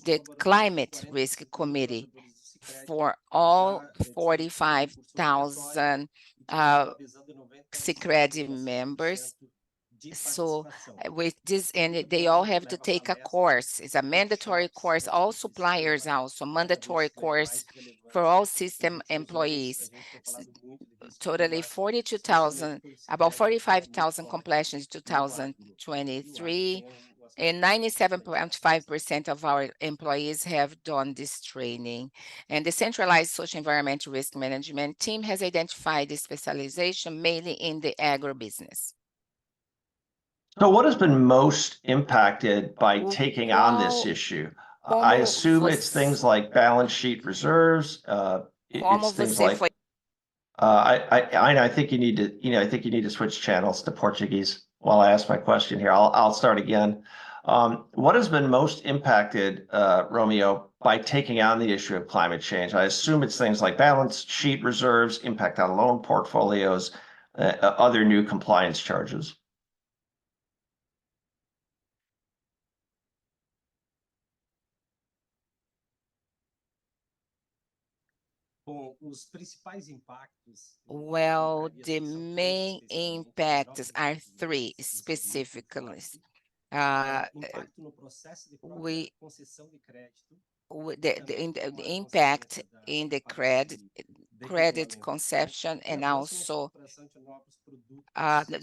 the climate risk committee for all 45,000 Sicredi members. So with this, and they all have to take a course. It's a mandatory course. All suppliers also mandatory course for all system employees. Totally 42,000, about 45,000 completions in 2023, and 97.5% of our employees have done this training. And the centralized social environmental risk management team has identified the specialization mainly in the agribusiness. So what has been most impacted by taking on this issue? I assume it's things like balance sheet reserves. It's things like I think you need to, I think you need to switch channels to Portuguese while I ask my question here. I'll start again. What has been most impacted, Romeo, by taking on the issue of climate change? I assume it's things like balance sheet reserves, impact on loan portfolios, other new compliance charges. Well, the main impacts are three specifically. The impact in the credit conception, and also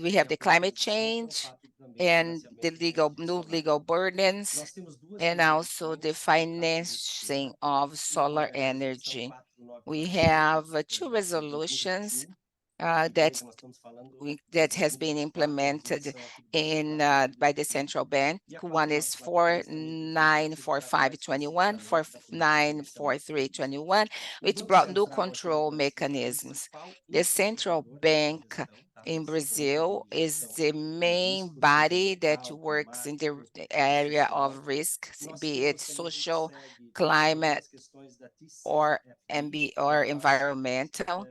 we have the climate change and the new legal burdens, and also the financing of solar energy. We have two resolutions that has been implemented by the central bank. One is 494521, 494321, which brought new control mechanisms. The central bank in Brazil is the main body that works in the area of risk, be it social, climate, or environmental.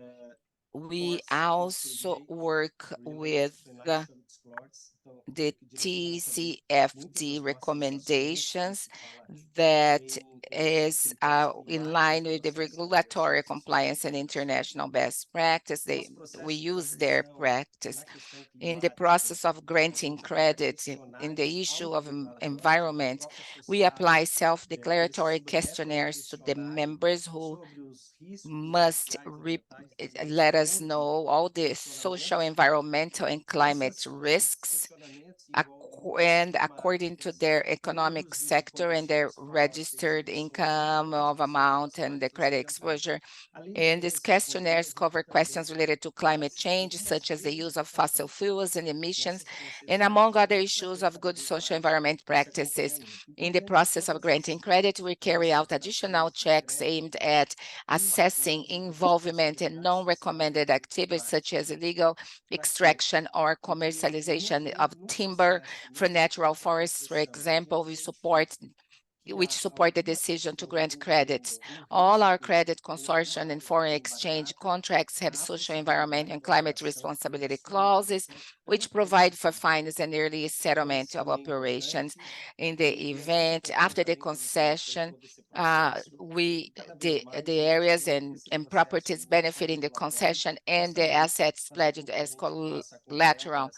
We also work with the TCFD recommendations that is in line with the regulatory compliance and international best practice. We use their practice in the process of granting credit in the issue of environment. We apply self-declaratory questionnaires to the members who must let us know all the social, environmental, and climate risks, and according to their economic sector and their registered income of amount and the credit exposure. And these questionnaires cover questions related to climate change, such as the use of fossil fuels and emissions, and among other issues of good social environment practices. In the process of granting credit, we carry out additional checks aimed at assessing involvement in non-recommended activities, such as illegal extraction or commercialization of timber for natural forests. For example, which support the decision to grant credits. All our credit consortium and foreign exchange contracts have social, environment, and climate responsibility clauses, which provide for fines and early settlement of operations. In the event after the concession, the areas and properties benefiting the concession and the assets pledged as collateral.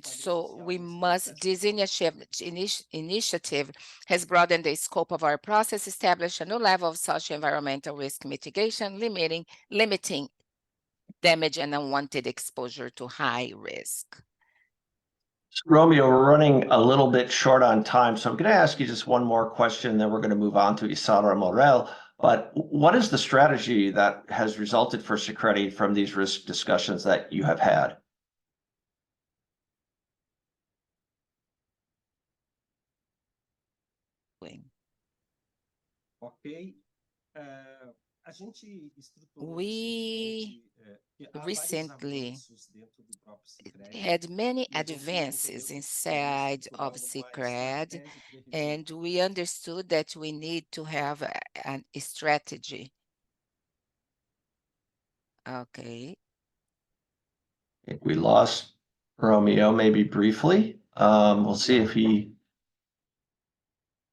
So we must, this initiative has broadened the scope of our process, established a new level of social environmental risk mitigation, limiting damage and unwanted exposure to high risk. Romeo, we're running a little bit short on time, so I'm going to ask you just one more question, then we're going to move on to Isara Morel. But what is the strategy that has resulted for Sicredi from these risk discussions that you have had? Ok. A gente estruturou We recentemente, há vários recently avanços dentro do próprio Sicredi. had many E a gente advances entendeu que inside estruturar of uma Sicredi, estratégia de redução. and we understood that we need to have a strategy. Okay. I think we lost Romeo maybe briefly. We'll see if he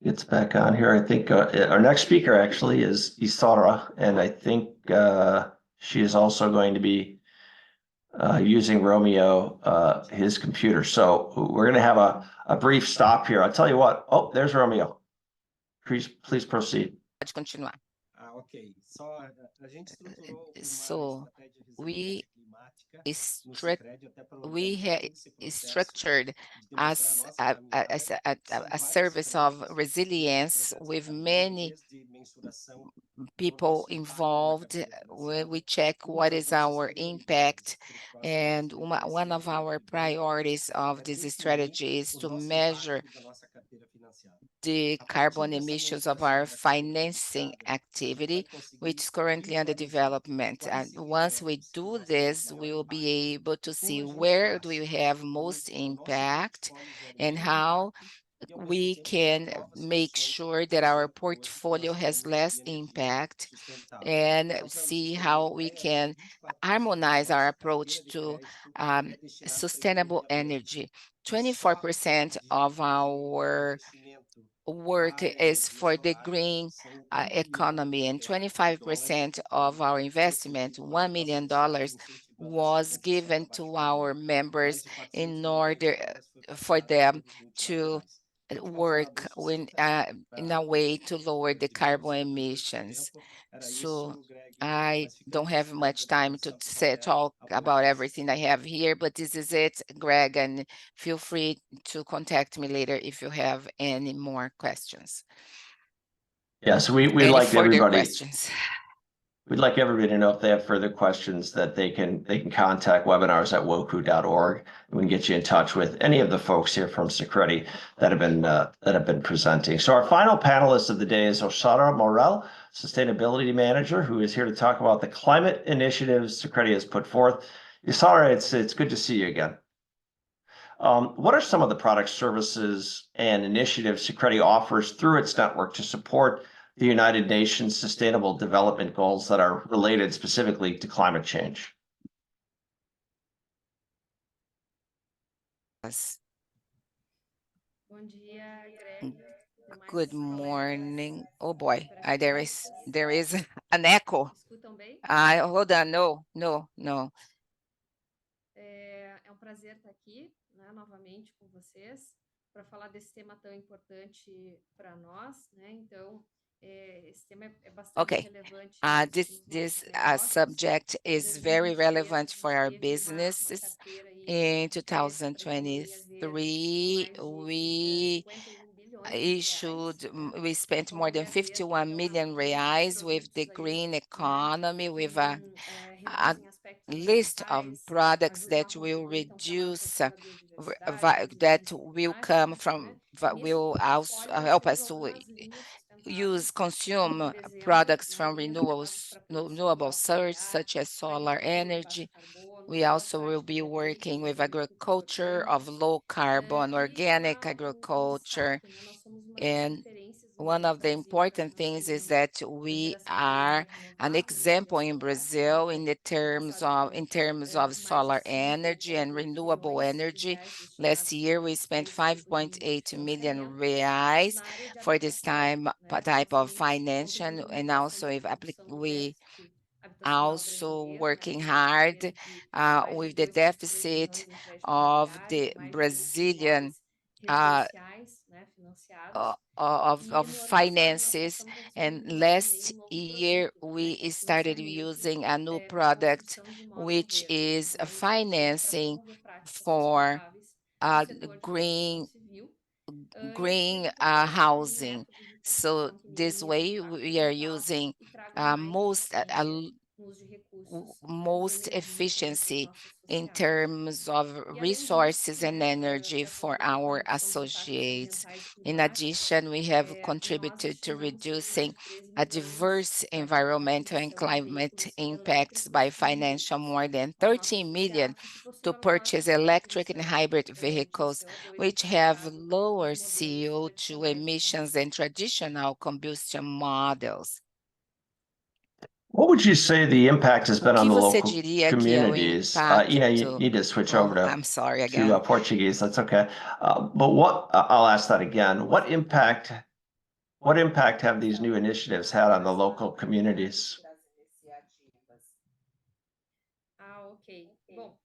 gets back on here. I think our next speaker actually is Isara, and I think she is also going to be using Romeo, his computer. So we're going to have a brief stop here. I'll tell you what. Oh, there's Romeo. Please proceed. Pode continuar. Ok. Só a gente estruturou uma So estratégia de we resiliência climática no struct Sicredi até para we had esse processo structured de demonstrar as nossa caminhada. São a várias service of frentes resilience projetos with cada ano, many desde mensuração do people nosso impacto na involved. cadeia When financiada. we check Uma what das is nossas our prioridades impact, para os próximos and 2 one esse of ano our e bem, priorities of é this definir strategy is o to nosso measure impacto da nossa carteira financiada. the A partir carbon dessa emissions of mensuração our da carteira financing financiada, a gente activity, vai conseguir which is currently under visualizar development. And quais once we segmentos que do nós temos this, maior we will be impacto. able to Como see a gente where do faz you have com most que o nosso impact portfólio gere and menos how impacto e, ao mesmo we tempo, gere can novas make soluções, sure por that our exemplo, hoje, com portfolio has ações less de energia impact sustentável. and Então, para vocês see terem uma how we ideia, can 24% da harmonize our nossa approach carteira de to crédito um, é destinada para sustainable economia verde. energy. E só 24% of de our investimento work para is energia for the solar green são economy, and $1 bilhão 25% que of our foi investment, concedido $1 aos million, nossos sócios, incentivando a was transição given para baixo to carbono. our members Mais de 400 in milhões de order dólares foi for captado them em 2021 to atrás. A gente vai falar work disso when, sim, in a way to lower the tive pouco carbon emissions. tempo. Era So isso, Greg, I mas don't ficamos à have sua much inteira time to disposição se say, houver talk alguma about coisa. everything I have here, but this is it, Greg, and feel free to contact me later if you have any more questions. Yeah, so we'd Any like further everybody. questions? We'd like everybody to know if they have further questions that they can contact webinars@wocu.org. We can get you in touch with any of the folks here from Sicredi that have been presenting. So our final panelist of the day is Osara Morel, Sustainability Manager, who is here to talk about the climate initiatives Sicredi has put forth. Osara, it's good to see you again. What are some of the products, services, and initiatives Sicredi offers through its network to support the United Nations Sustainable Development Goals that are related specifically to climate change? Yes. Bom dia, Greg. Good morning. Oh boy, there is Me an echo. escutam bem? Hold on, no. É um prazer estar aqui, né, novamente com vocês para falar desse tema tão importante para nós, né? Então, esse tema é bastante Okay. relevante. This subject is very relevant for our businesses. In 2023, we spent more than 51 million reais with the green economy, with a list of products that will reduce, that will come from, will also help us to consume products from renewable sources such as solar energy. We also will be working with agriculture of low carbon, organic agriculture. And one of the important things is that we are an example in Brazil in terms of solar energy and renewable energy. Last year, we spent 5.8 million reais for this type of financial, and also we also working hard with the deficit of the Brazilian of finances. And last year, we started using a new product, which is a financing for green housing. So this way, we are using most efficiency in associados. terms of E além resources disso, and né, energy dessa for our redução de impactos associates. ambientais e In climáticos, addition, we have nós contributed to estimamos cerca reducing de 3 a milhões diverse para environmental and aquisição de climate veículos impacts by elétricos e financial híbridos more than aos nossos 13 million associados, que possuem to uma menor purchase contribuição electric and hybrid de vehicles, CO2 which have comparado lower aos modelos CO2 tradicionais de emissions combustão. than traditional combustion models. What would you say the impact has O been on que the você local diria que é o communities? You impacto? need to switch Oh, over to I'm sorry again. Portuguese. That's okay. But I'll ask that again. What impact have these new initiatives had on the local communities? Ah, ok. Bom,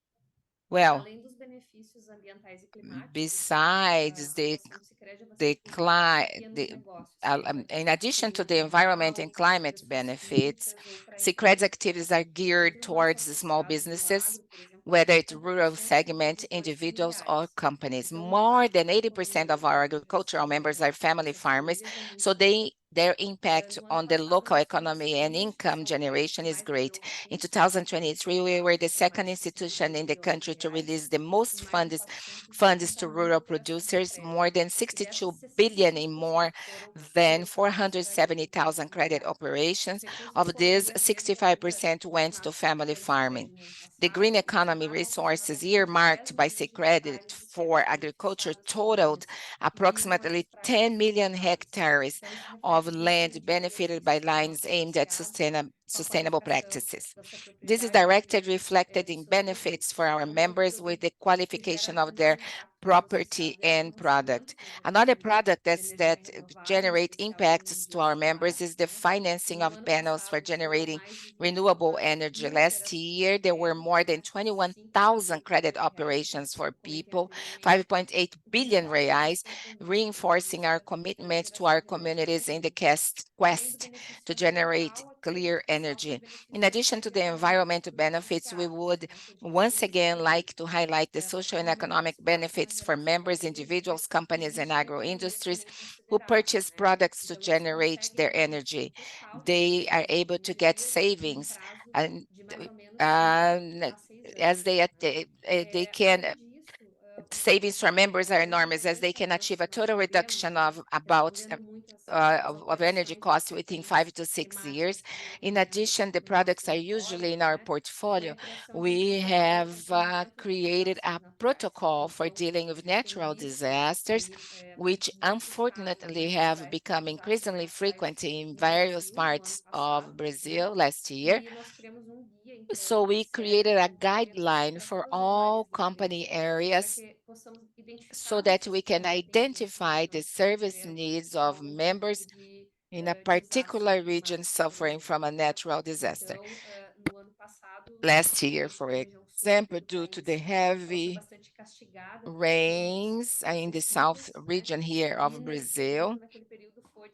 Well, além dos benefícios ambientais e climáticos, besides a atuação do Sicredi é bastante focada em pequenos negócios, in addition to the pequeno, environment and médio, climate pessoas benefits, físicas ou para Sicred's empresas, activities né? are geared Entre os towards nossos small associados no businesses, agro, por exemplo, whether it's rural 80% são segment, produtores individuals, or familiares. companies. Então, More than impacto 80% of our agricultural members are family dessas farmers, famílias é muito so grande. their impact No ano on the passado, local nós economy financiamos and income somente generation os is mais great. In robustos, 2023, we were the que foram second mais de 60 institution in the bilhões de country to reais, release the e most mais de funds 450 to mil rural operações de producers, crédito. more than E 62 dessas, billion in 65% more foram than voltados para agricultura 470,000 credit familiar. operations. Os recursos Of foram this, diretamente ainda 65% went to destinados family pelo Sicredi farming. no ano The green passado, economy somaram resources aproximadamente 10 earmarked by milhões de Sicredi hectares de for terras agriculture beneficiadas por totaled nós. E dentre essas approximately 10 práticas million sustentáveis. hectares Então, isso of reflete land diretamente o benefited by compromisso dos lines nossos aimed at associados com a sustainable qualificação practices. da sua This is propriedade directly e reflected dos in seus benefits for produtos. our Então, outro members with the produto que gera qualification of também their impacto para os property associados é a and product. financiamento da Another aquisição de product energia that renovável, em generate especial de impacts to energia our solar, members is the né? E financing no of ano panels for passado foram generating mais de renewable 21 energy. mil Last operações de year, there were crédito, more than cinco 21,000 vírgula credit oito operations reais, for como comentei people, anteriormente, 5.8 o que billion reforça o reais, nosso compromisso reinforcing our pela commitment to our geração de energia communities in the limpa. Além do quest benefício to generate ambiental, a clear qualificação energy. tem In benefícios addition to sociais e the econômicos environmental para os benefits, we associados, would né, que eu disse once again like to anteriormente. highlight the A social partir and do momento que economic se passa uma benefits for geração de members, energia, individuals, companies, and existe uma agro economia industries também who considerável, purchase né? products to Então, eles generate conseguem their uma redução energy. total das They are despesas able com to get energia em um savings prazo and de mais ou menos 5 uh, a 6 as anos, né? they can Além disso, os savings for associados members are outro enormous as they importante can avanço achieve a que nós total tivemos, reduction of né, about respondendo muito às of energy alterações costs das within questões 5 to 6 years. climáticas que In ocorreram addition, the no nosso products are usually território, in our né? Foi portfolio. a criação de um We protocolo de have atendimento às created a situações naturais. protocol for Então, dealing a with gente tem natural visto disasters, aí which muitos casos unfortunately have naturais, become muitos increasingly desastres frequent in no various Brasil no ano parts of passado, né? Brazil last year. E nós criamos um guia So we sério created de a acompanhamento guideline para for todas as all áreas da company empresa, para areas que possamos so identificar that we can necessidades de atendimento na identify região the que estão service sofrendo needs of algum tipo members de in a desastre particular region climático, por suffering exemplo, from a né? natural disaster. Então, no ano passado, nós Last year, tivemos for na região sul aqui example, do due to the país, ela foi heavy bastante castigada por chuvas rains in the south excessivas, né? region here E of nesse, por exemplo, Brazil. naquele período foi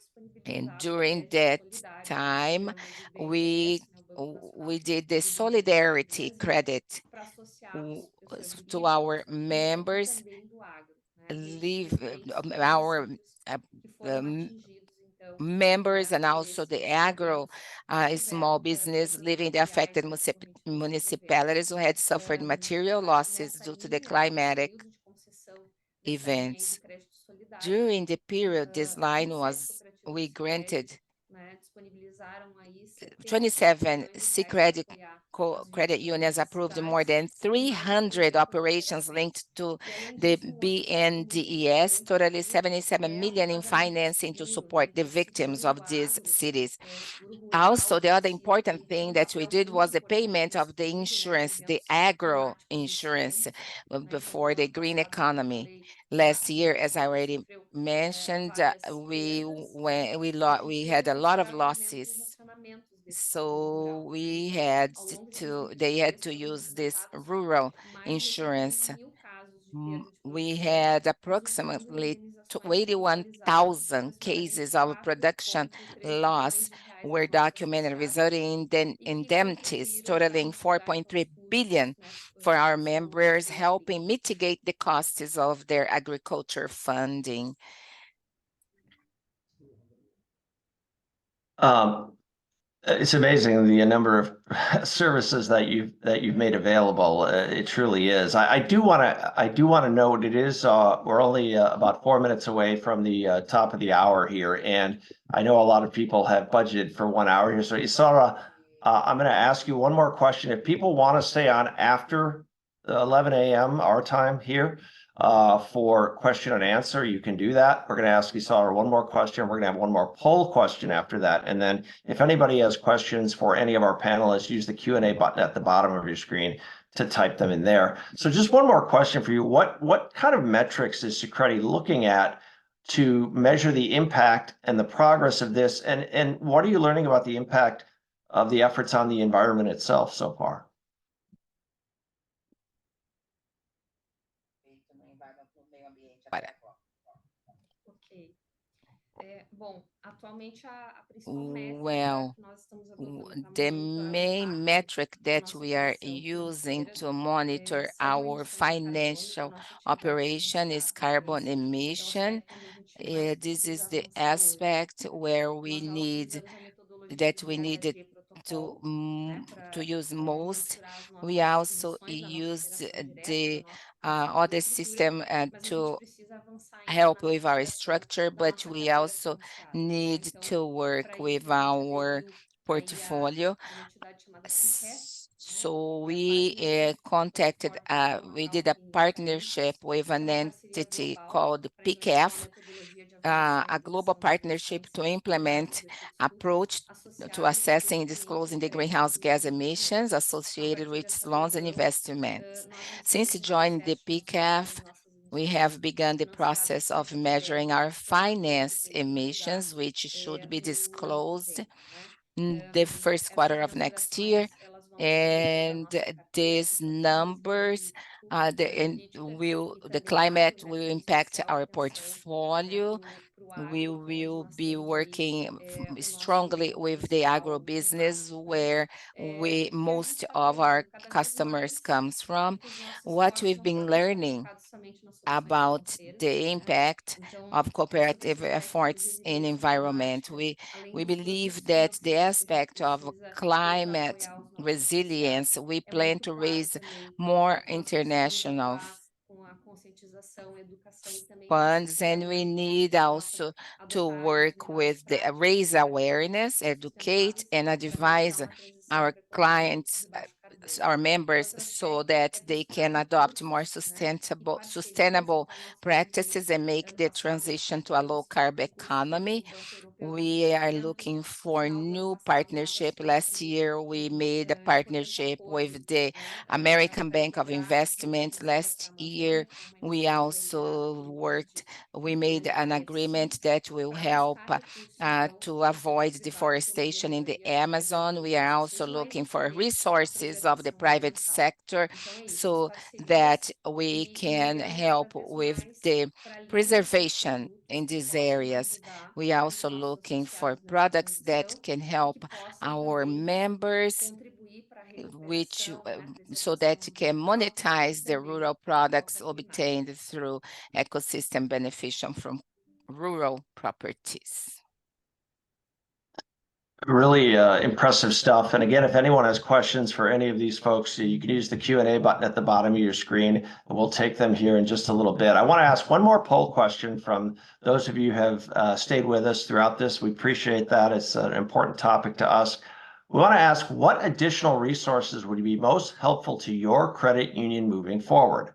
And disponibilizado o during crédito that solidário, que nós time, chamamos o we BNDES, né, o Banco Nacional we did the de Desenvolvimento do solidarity Brasil, credit para associados, pessoas to jurídicas our e members também do agro, né, live principalmente dos our municípios uh, que foram um, atingidos, então, members and por also the esses agro eventos que small tiveram business living the materiais, affected né, decorrentes desses eventos. municipalities who had suffered material losses Nessa due to the linha, né, nesse climatic período de concessão dessa linha aí do events. crédito solidário, During the period, this line 27 was, cooperativas we de Sicredi, granted né, disponibilizaram aí 77 27 milhões de reais para Credit apoiar as credit unions approved more necessidades than de mais de 300 300 operations operações. linked to E além the disso, um outro ponto muito BNDES, importante totally aí 77 é o million in pagamento financing to seguro, né? support the Então, victims seguro of these agro, cities. seguro Also, rural, the other esse important aí tem thing um that we papel did muito was the importante payment nesse of the período, né, de insurance, the eventos agro climáticos insurance extremos, né? Então, no for the ano green passado, como eu economy. falei, Last year, as I Sicredi already sofreu mentioned, várias perdas, né? E we had a teve lot esse of pagamento dos losses. racionamentos desse seguro So rural, né? we Então, had ao longo de they had 2023 to foram use this documentados rural mais de 81 insurance. mil casos de perda de We produção, had resultando em approximately indenizações totalizando 81,000 cases aproximadamente of production 4,3 loss bilhões de reais were para os nossos documented, associados resulting in e que indemnities contribuíram para totaling mitigar então os 4.3 billion custos, né, for our do members, seu agrícola. helping mitigate the costs of their agriculture funding. Um, It's amazing the number of services that you've made available. It truly is. I do want to note it is we're only about 4 minutes away from the top of the hour here, and I know a lot of people have budgeted for 1 hour here. So Isara, I'm going to ask you one more question. If people want to stay on after 11 a.m. our time here, for question and answer, you can do that. We're going to ask Isara one more question. We're going to have one more poll question after that. And then if anybody has questions for any of our panelists, use the Q&A button at the bottom of your screen to type them in there. So just one more question for you. What kind of metrics is Socredi looking at to measure the impact and the progress of this? And what are you learning about the impact of the efforts on the environment itself so far? Ok. Bom, atualmente a principal métrica Well, que nós estamos adotando para the monitorar o main impacto metric da that nossa we are operação using financeira to monitor são a our emissão de carbono da financial nossa atividade operation is financiada. carbon Esse é o emission. aspecto onde a gente mais This is precisa the avançar hoje. aspect where we Nós já need utilizamos a metodologia that de we needed HGP to protocolo, né, para use most. mensurar as We nossas also emissões da nossa used operação direta, da the nossa other infraestrutura, system mas a gente to precisa avançar ainda help na with our mitigação structure, da but nossa we carteira also financiada, né? need Então, to work para with isso a gente our aderiu aí portfolio. a uma entidade chamada Fincast, né? So Que é a we partnership contacted, for we did a Developing partnership Communities, with que é an uma parceria entity global called para implementar uma PCAF, metodologia de avaliação e a global redução das partnership emissões to de gases implement de efeito estufa approach to associados aos assessing and investimentos disclosing de the crédito greenhouse e gas emissions investimentos. A associated partir with dessa loans and reunião, investments. nós iniciamos Since um joining the processo de mensuração das PCAF, nossas we emissões have begun the financiadas process de of carbono measuring direta our para poder finance dizer como está emissions, which should be no ano que disclosed vem, né? in the first quarter Essas of next year. mensurações, elas vão depender da And nossa carteira de these exportações numbers, política the de embarque, climate no will método impact especial our de ação, né, portfolio. para o We agro, onde will nós be temos aí working o strongly nosso with the principal agribusiness, impacto, né? where O que a gente most está of our aprendendo cada vez customers mais comes é from. que os nossos What esforços we've não been podem estar learning focados somente nas soluções about financeiras, the né? impact Então, of a gente cooperative precisa dessa efforts in resiliência environment. climática, além We dos believe processos that the financeiros que a gente aspect of precisa ter para climate apoiar os nossos resilience, associados. we É plan muito to claro raise também more que nós precisamos international atuar com a conscientização, educação e também massa funds, and we salarial, né, need que possa also to adotar hábitos work melhores with the práticos raise e atitudes awareness, educate, sustentáveis and para realizar advise uma transição our para a economia clients, de baixo carbono. our members, Outro so aspecto that é they buscar can adopt more recursos, né, e parcerias sustainable igual nós fizemos practices and make ano the passado transition to a low com carb recursos do economy. Banco Europeu de We are Desenvolvimento. looking No for final do ano new passado, nós partnership. assinamos Last também year, we made a importante partnership acordo, with the né, American para Bank of integrar a Investment. financeira para Last a year, Amazônia, que é uma we iniciativa aí also we de made an área de agreement sul, that will para help buscar recursos, então, to para ser avoid utilizado pelo deforestation in the governo aí através de Amazon. We are acordos also sociais looking e for também a resources of the projetação private ambiental. sector Então é isso, as so that parcerias we e can olhando cada help vez with mais the para linhas de preservation produtos in que these possam areas. ajudar We are os also nossos looking for associados nessa products that transição can e que help possam our também members, contribuir para a which recuperação, né, so preservação that can ambiental e monetize the também rural a products pauta climática. obtained through ecosystem beneficiation from rural properties. Really impressive stuff. And again, if anyone has questions for any of these folks, you can use the Q&A button at the bottom of your screen, and we'll take them here in just a little bit. I want to ask one more poll question from those of you who have stayed with us throughout this. We appreciate that. It's an important topic to us. We want to ask, what additional resources would be most helpful to your credit union moving forward?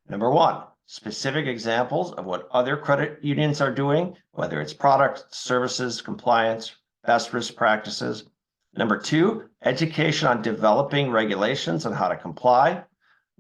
Number one, specific examples of what other credit unions are doing, whether it's products, services, compliance, best risk practices. Number two, education on developing regulations and how to comply.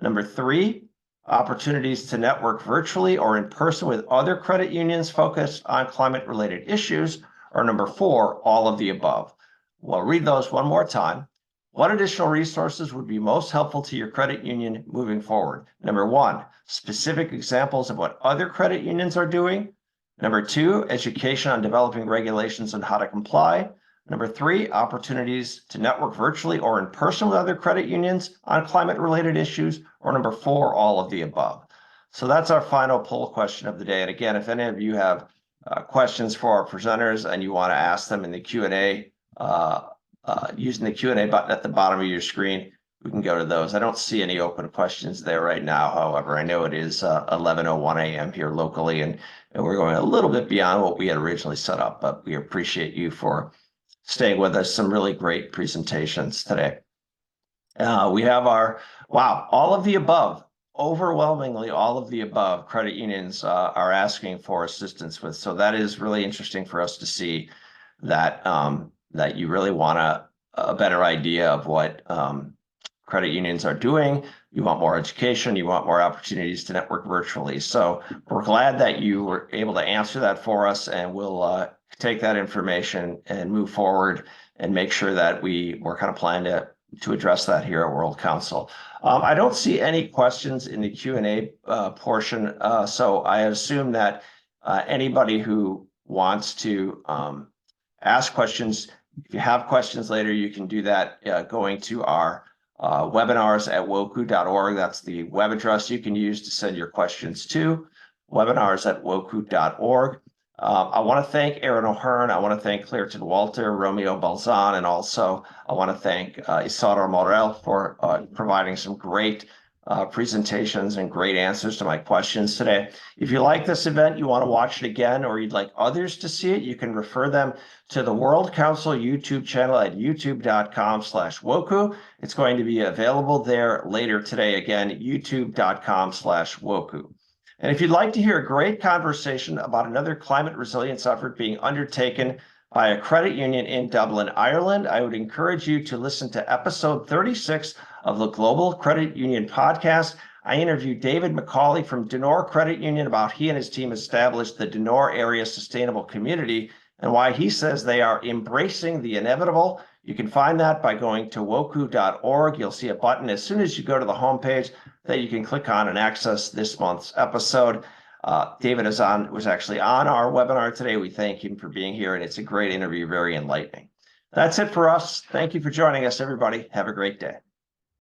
Number three, opportunities to network virtually or in person with other credit unions focused on climate-related issues. Or number four, all of the above. We'll read those one more time. What additional resources would be most helpful to your credit union moving forward? Number one, specific examples of what other credit unions are doing. Number two, education on developing regulations and how to comply. Number three, opportunities to network virtually or in person with other credit unions on climate-related issues. Or number four, all of the above. So that's our final poll question of the day. And again, if any of you have questions for our presenters and you want to ask them in the Q&A using the Q&A button at the bottom of your screen, we can go to those. I don't see any open questions there right now. However, I know it is 11:01 a.m. here locally, and we're going a little bit beyond what we had originally set up, but we appreciate you for staying with us. Some really great presentations today. We have all of the above, overwhelmingly all of the above credit unions are asking for assistance with. So that is really interesting for us to see that that you really want a better idea of what credit unions are doing. You want more education, you want more opportunities to network virtually. So we're glad that you were able to answer that for us, and we'll take that information and move forward and make sure that we're kind of planning to address that here at World Council. I don't see any questions in the Q&A portion, so I assume that anybody who wants to ask questions, if you have questions later, you can do that going to our webinars at WOCCU.org. That's the web address you can use to send your questions to, webinars at WOCCU.org. I want to thank Aaron O'Hearn. I want to thank Clairton Walter, Romeo Balzan, and also I want to thank Isadora Morel for providing some great presentations and great answers to my questions today. If you like this event, you want to watch it again, or you'd like others to see it, you can refer them to the World Council YouTube channel at youtube.com/WOCCU. It's going to be available there later today. Again, youtube.com/WOCCU. And if you'd like to hear a great conversation about another climate resilience effort being undertaken by a credit union in Dublin, Ireland, I would encourage you to listen to episode 36 of the Global Credit Union podcast. I interviewed David McCauley from Denor Credit Union about he and his team established the Denor Area Sustainable Community and why he says they are embracing the inevitable. You can find that by going to WOCCU.org. You'll see a button as soon as you go to the homepage that you can click on and access this month's episode. David was actually on our webinar today. We thank him for being here, and it's a great interview, very enlightening. That's it for us. Thank you for joining us, everybody. Have a great day.